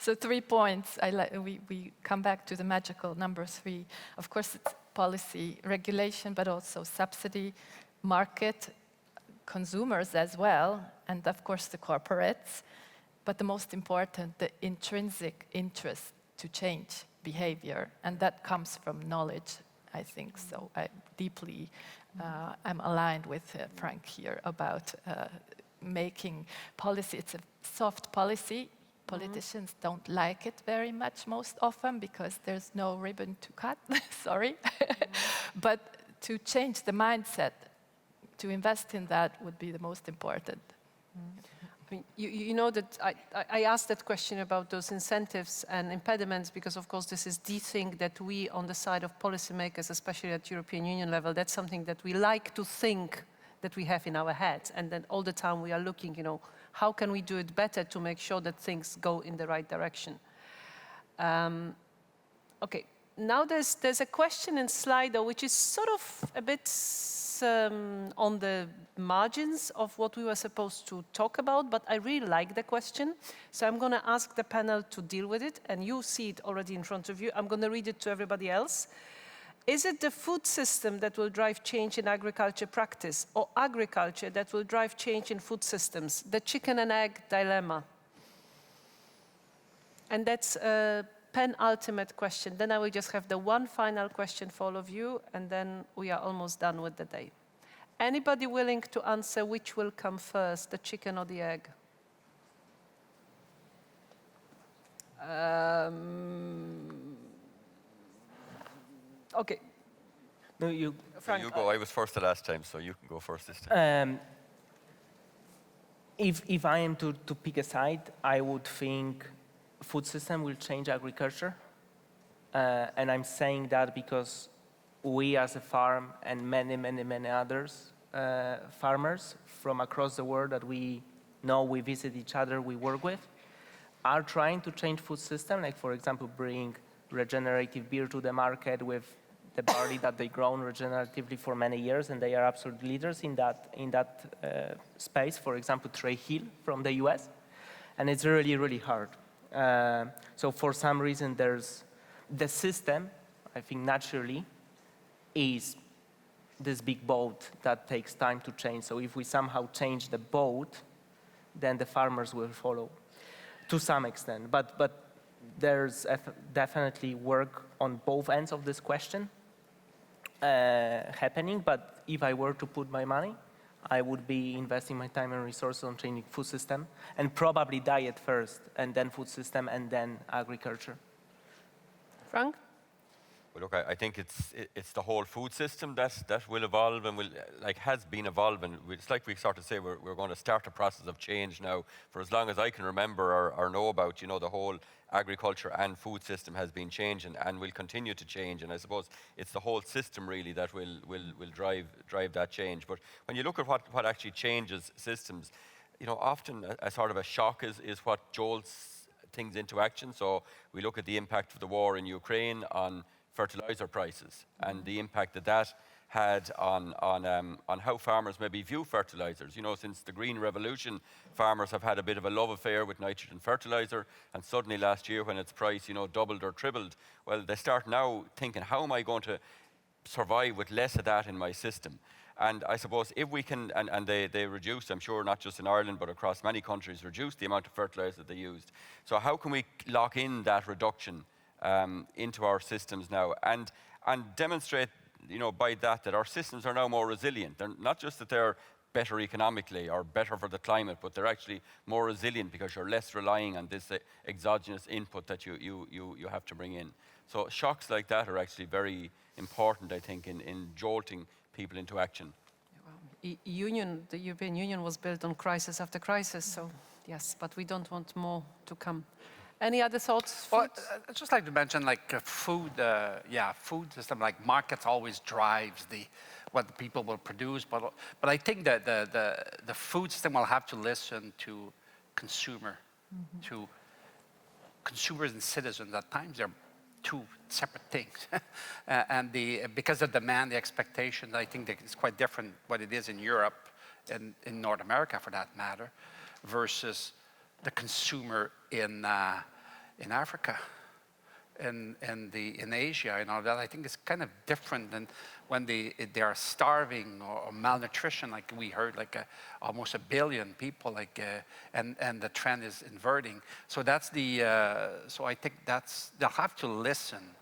So 3 points. We come back to the magical number 3. Of course, it's policy, regulation, but also subsidy, market, consumers as well, and of course the corporates. But the most important, the intrinsic interest to change behavior, and that comes from knowledge, I think. So I deeply am aligned with Frank here about making policy. It's a soft policy. Politicians don't like it very much most often because there's no ribbon to cut, sorry. But to change the mindset, to invest in that would be the most important I mean, you know that I asked that question about those incentives and impediments because, of course, this is the thing that we, on the side of policymakers, especially at European Union level, that's something that we like to think that we have in our heads. And then all the time we are looking, you know, how can we do it better to make sure that things go in the right direction? Okay, now there's a question in Slido which is sort of a bit on the margins of what we were supposed to talk about, but I really like the question. So I'm going to ask the panel to deal with it, and you see it already in front of you. I'm going to read it to everybody else. Is it the food system that will drive change in agriculture practice, or agriculture that will drive change in food systems? The chicken and egg dilemma. And that's a penultimate question. Then I will just have the one final question for all of you, and then we are almost done with the day. Anybody willing to answer which will come first, the chicken or the egg? Okay. No, you. Frank, You go. I was first the last time, so you can go first this time. If I am to pick a side, I would think food system will change agriculture. And I'm saying that because we as a farm and many others farmers from across the world that we know, we visit each other, we work with, are trying to change food system, like for example, bring regenerative beer to the market with the barley that they grown regeneratively for many years, and they are absolute leaders in that space. For example, Trey Hill from the US, and it's really hard. So for some reason, there's the system, I think naturally, is this big boat that takes time to change. So if we somehow change the boat, then the farmers will follow to some extent. But there's definitely work on both ends of this question happening. But if I were to put my money, I would be investing my time and resources on changing food system, and probably diet first, and then food system, and then agriculture. Frank? Well, look, I think it's the whole food system that will evolve and has been evolving. It's like we sort of say we're going to start a process of change now. For as long as I can remember or know about, the whole agriculture and food system has been changing and will continue to change. And I suppose it's the whole system really that will drive that change. But when you look at what actually changes systems, often a sort of a shock is what jolts things into action. So we look at the impact of the war in Ukraine on fertilizer prices and the impact that had on how farmers maybe view fertilizers. Since the Green Revolution, farmers have had a bit of a love affair with nitrogen fertilizer, and suddenly last year when its price, doubled or tripled, well, they start now thinking, how am I going to survive with less of that in my system? And I suppose if we can, and they reduced, I'm sure, not just in Ireland, but across many countries, reduced the amount of fertilizer they used. So how can we lock in that reduction into our systems now and demonstrate by that our systems are now more resilient? They're not just that they're better economically or better for the climate, but they're actually more resilient because you're less relying on this exogenous input that you have to bring in. So shocks like that are actually very important, I think, in jolting people into action. The European Union was built on crisis after crisis, so yes, but we don't want more to come. Any other thoughts? Well, I'd just like to mention, food system, markets always drives what people will produce, but I think that the food system will have to listen to to consumers and citizens. At times, they're two separate things, and because of demand, the expectations, I think that it's quite different what it is in Europe and in North America, for that matter, versus the consumer in Africa, in Asia, and all that. I think it's kind of different than when they are starving or malnutrition, like we heard, almost 1 billion people, and the trend is inverting. So that's so I think they'll have to listen.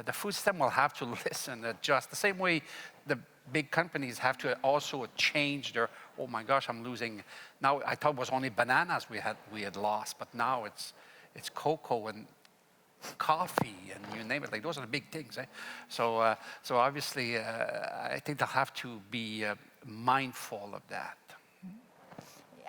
The food system will have to listen, adjust the same way the big companies have to also change their. Oh my gosh, I'm losing. Now I thought it was only bananas we had lost, but now it's cocoa and coffee and you name it. Those are the big things. So obviously, I think they'll have to be mindful of that.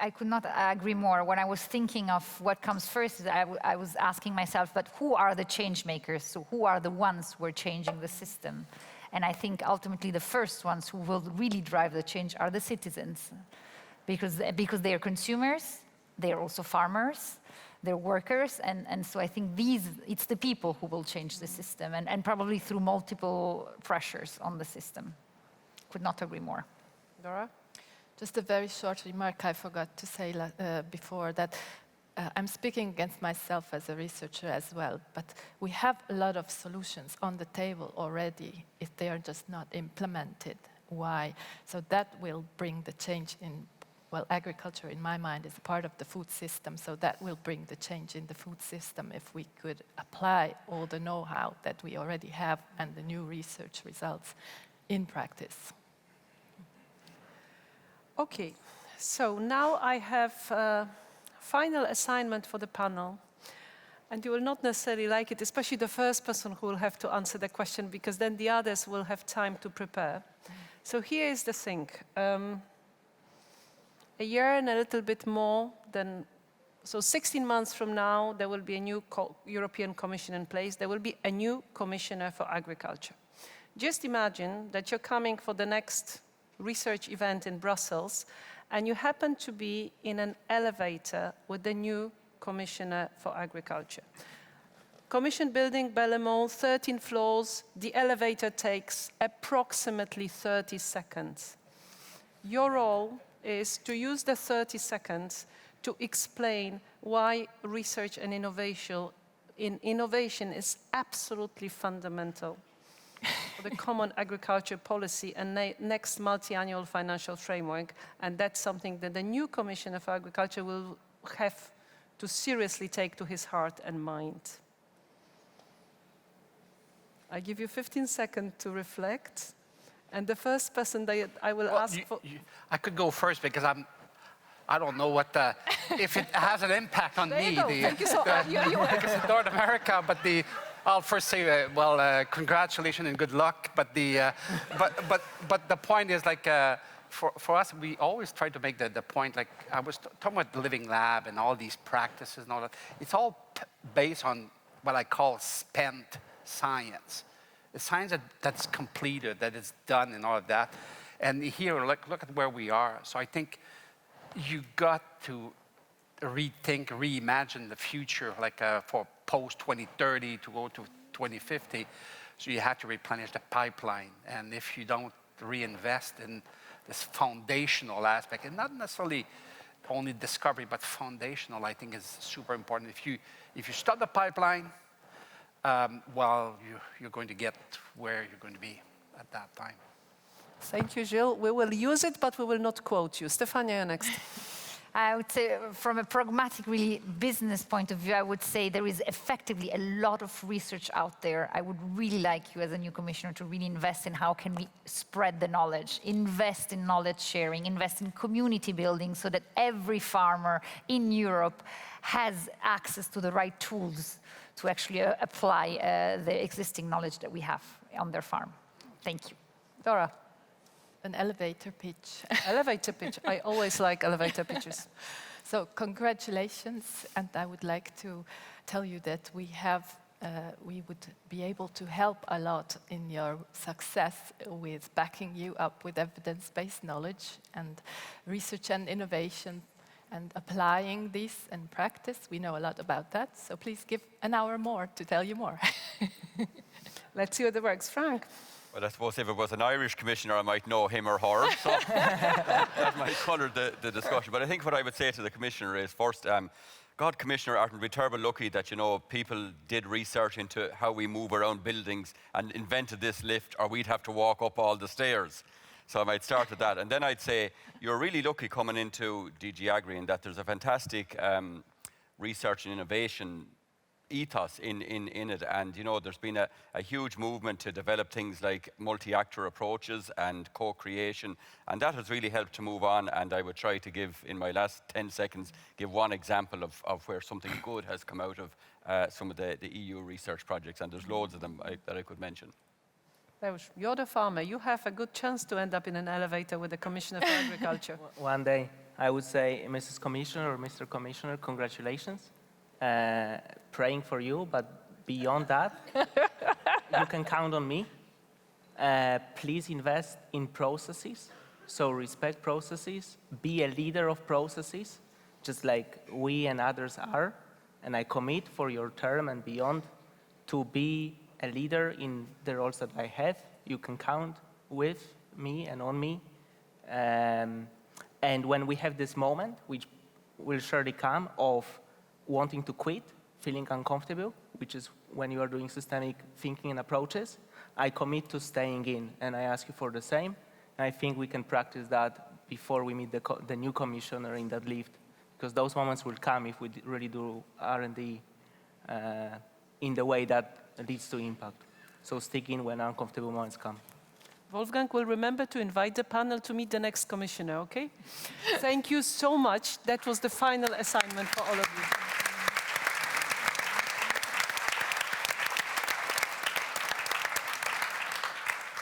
I could not agree more. When I was thinking of what comes first, I was asking myself, but who are the change makers? So who are the ones who are changing the system? And I think ultimately the first ones who will really drive the change are the citizens. Because they are consumers, they are also farmers, they're workers, and so I think it's the people who will change the system, and probably through multiple pressures on the system. Could not agree more. Dora? Just a very short remark I forgot to say before, that I'm speaking against myself as a researcher as well, but we have a lot of solutions on the table already if they are just not implemented. Why? So that will bring the change in, well, agriculture in my mind is a part of the food system, so that will bring the change in the food system if we could apply all the know-how that we already have and the new research results in practice. Okay, so now I have a final assignment for the panel. And you will not necessarily like it, especially the first person who will have to answer the question, because then the others will have time to prepare. So here is the thing. A year and a little bit more than, so 16 months from now, there will be a new European Commission in place. There will be a new Commissioner for Agriculture. Just imagine that you're coming for the next research event in Brussels, and you happen to be in an elevator with the new Commissioner for Agriculture. Commission building, Bellemont, 13 floors. The elevator takes approximately 30 seconds. Your role is to use the 30 seconds to explain why research and innovation is absolutely fundamental for the common agriculture policy and next multi-annual financial framework. And that's something that the new Commissioner for Agriculture will have to seriously take to his heart and mind. I give you 15 seconds to reflect. And the first person that I will ask for... I could go first because I don't know what if it has an impact on me. Thank you so much. Because in North America, but I'll first say, congratulations and good luck. But the point is, like, for us, we always try to make the point, like I was talking about the Living Lab and all these practices and all that. It's all based on what I call spent science. The science that's completed, that is done and all of that. And here, look at where we are. So I think you got to rethink, reimagine the future, like for post-2030 to go to 2050. So you have to replenish the pipeline. And if you don't reinvest in this foundational aspect, and not necessarily only discovery, but foundational, I think is super important. If you stop the pipeline, you're going to get where you're going to be at that time. Thank you, Gilles. We will use it, but we will not quote you. Stefania, you're next. I would say from a pragmatic, really business point of view, I would say there is effectively a lot of research out there. I would really like you as a new commissioner to really invest in how can we spread the knowledge, invest in knowledge sharing, invest in community building so that every farmer in Europe has access to the right tools to actually apply the existing knowledge that we have on their farm. Thank you. Dora. An elevator pitch. Elevator pitch. I always like elevator pitches. So congratulations, and I would like to tell you that we would be able to help a lot in your success with backing you up with evidence-based knowledge and research and innovation and applying this in practice. We know a lot about that, so please give an hour more to tell you more. Let's see what it works. Frank. Well, I suppose if it was an Irish commissioner, I might know him or her, so that might colour the discussion. But I think what I would say to the commissioner is, first, God, Commissioner, aren't we terrible lucky that, you know, people did research into how we move around buildings and invented this lift, or we'd have to walk up all the stairs. So I might start with that. And then I'd say you're really lucky coming into DG Agri in that there's a fantastic research and innovation ethos in it, and you know there's been a huge movement to develop things like multi-actor approaches and co-creation, and that has really helped to move on. And I would try to give, in my last 10 seconds, give one example of where something good has come out of some of the EU research projects, and there's loads of them that I could mention. You're the farmer. You have a good chance to end up in an elevator with the Commissioner for Agriculture. One day. I would say, Mrs. Commissioner or Mr. Commissioner, congratulations. Praying for you, but beyond that, you can count on me. Please invest in processes, so respect processes, be a leader of processes, just like we and others are, and I commit for your term and beyond to be a leader in the roles that I have. You can count with me and on me. And when we have this moment, which will surely come, of wanting to quit, feeling uncomfortable, which is when you are doing systemic thinking and approaches, I commit to staying in, and I ask you for the same. And I think we can practice that before we meet the new commissioner in that lift, because those moments will come if we really do R&D in the way that leads to impact. So stick in when uncomfortable moments come. Wolfgang will remember to invite the panel to meet the next commissioner, okay? Thank you so much. That was the final assignment for all of you.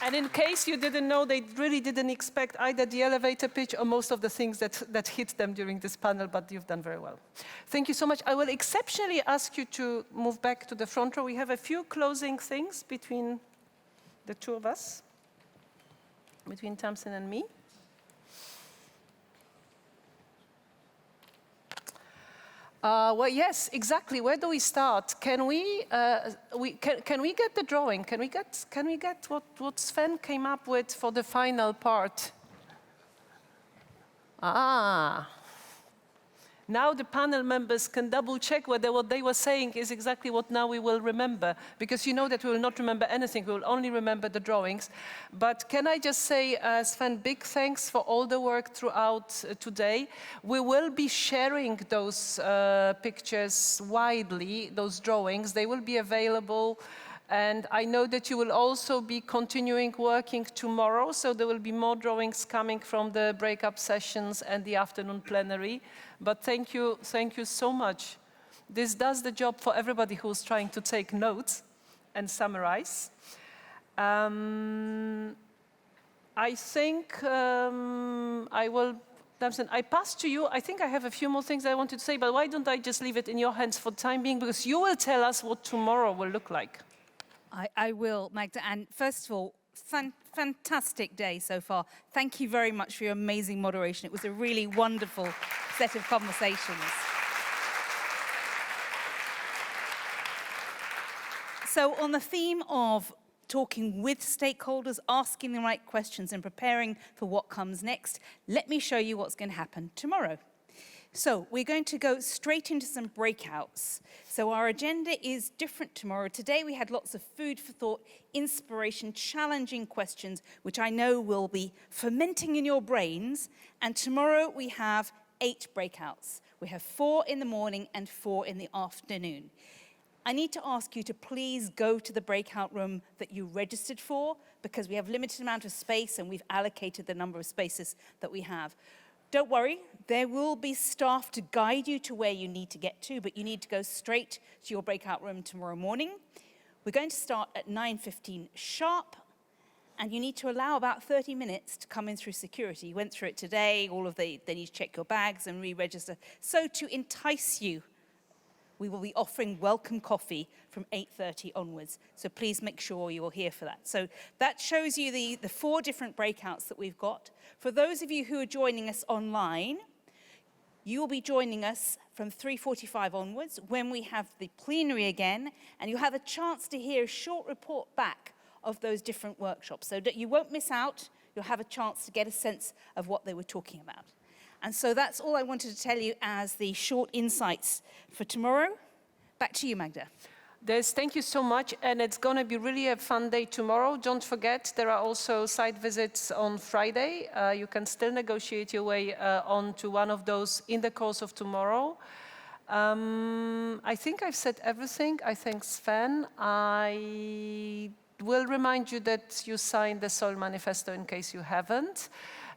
And in case you didn't know, they really didn't expect either the elevator pitch or most of the things that hit them during this panel, but you've done very well. Thank you so much. I will exceptionally ask you to move back to the front row. We have a few closing things between the two of us, between Tamsin and me. Well, yes, exactly. Where do we start? Can we get the drawing? Can we get what Sven came up with for the final part? Now the panel members can double check whether what they were saying is exactly what now we will remember, because you know that we will not remember anything, we will only remember the drawings. But can I just say, Sven, big thanks for all the work throughout today. We will be sharing those pictures widely, those drawings. They will be available. And I know that you will also be continuing working tomorrow, so there will be more drawings coming from the breakup sessions and the afternoon plenary. But thank you so much. This does the job for everybody who's trying to take notes and summarize. I think I will, Tamsin, I pass to you. I think I have a few more things I wanted to say, but why don't I just leave it in your hands for the time being, because you will tell us what tomorrow will look like. I will, Magda. And first of all, fantastic day so far. Thank you very much for your amazing moderation. It was a really wonderful set of conversations. So on the theme of talking with stakeholders, asking the right questions and preparing for what comes next, let me show you what's going to happen tomorrow. So we're going to go straight into some breakouts. So our agenda is different tomorrow. Today we had lots of food for thought, inspiration, challenging questions, which I know will be fermenting in your brains. And tomorrow we have 8 breakouts. We have 4 in the morning and 4 in the afternoon. I need to ask you to please go to the breakout room that you registered for, because we have a limited amount of space and we've allocated the number of spaces that we have. Don't worry, there will be staff to guide you to where you need to get to, but you need to go straight to your breakout room tomorrow morning. We're going to start at 9:15 sharp, and you need to allow about 30 minutes to come in through security. You went through it today, they need to check your bags and re-register. So to entice you, we will be offering welcome coffee from 8:30 onwards. So please make sure you're here for that. So that shows you the 4 different breakouts that we've got. For those of you who are joining us online, you will be joining us from 3:45 onwards when we have the plenary again, and you'll have a chance to hear a short report back of those different workshops. So that you won't miss out, you'll have a chance to get a sense of what they were talking about. And so that's all I wanted to tell you as the short insights for tomorrow. Back to you, Magda. Thank you so much, and it's going to be really a fun day tomorrow. Don't forget, there are also site visits on Friday. You can still negotiate your way onto one of those in the course of tomorrow. I think I've said everything. I thank Sven. I will remind you that you signed the Soil Manifesto in case you haven't.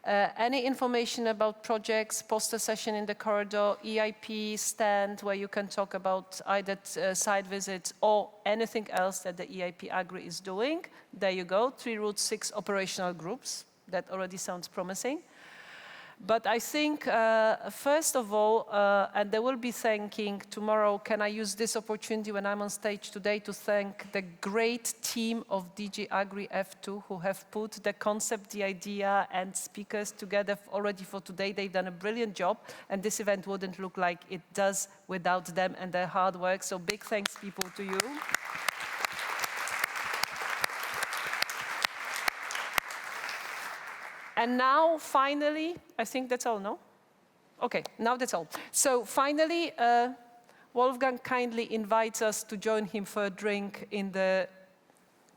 Any information about projects, poster session in the corridor, EIP stand where you can talk about either site visits or anything else that the EIP Agri is doing. There you go, 3 Route 6 operational groups. That already sounds promising. But I think, first of all, and they will be thanking tomorrow, can I use this opportunity when I'm on stage today to thank the great team of DG Agri F2 who have put the concept, the idea, and speakers together already for today. They've done a brilliant job, and this event wouldn't look like it does without them and their hard work. So big thanks, people, to you. And now, finally, I think that's all, no? Okay, now that's all. So finally, Wolfgang kindly invites us to join him for a drink in the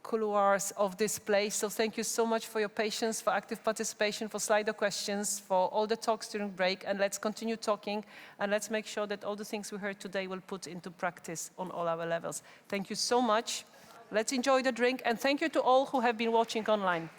couloirs of this place. So thank you so much for your patience, for active participation, for Slido questions, for all the talks during break. And let's continue talking, and let's make sure that all the things we heard today will put into practice on all our levels. Thank you so much. Let's enjoy the drink, and thank you to all who have been watching online.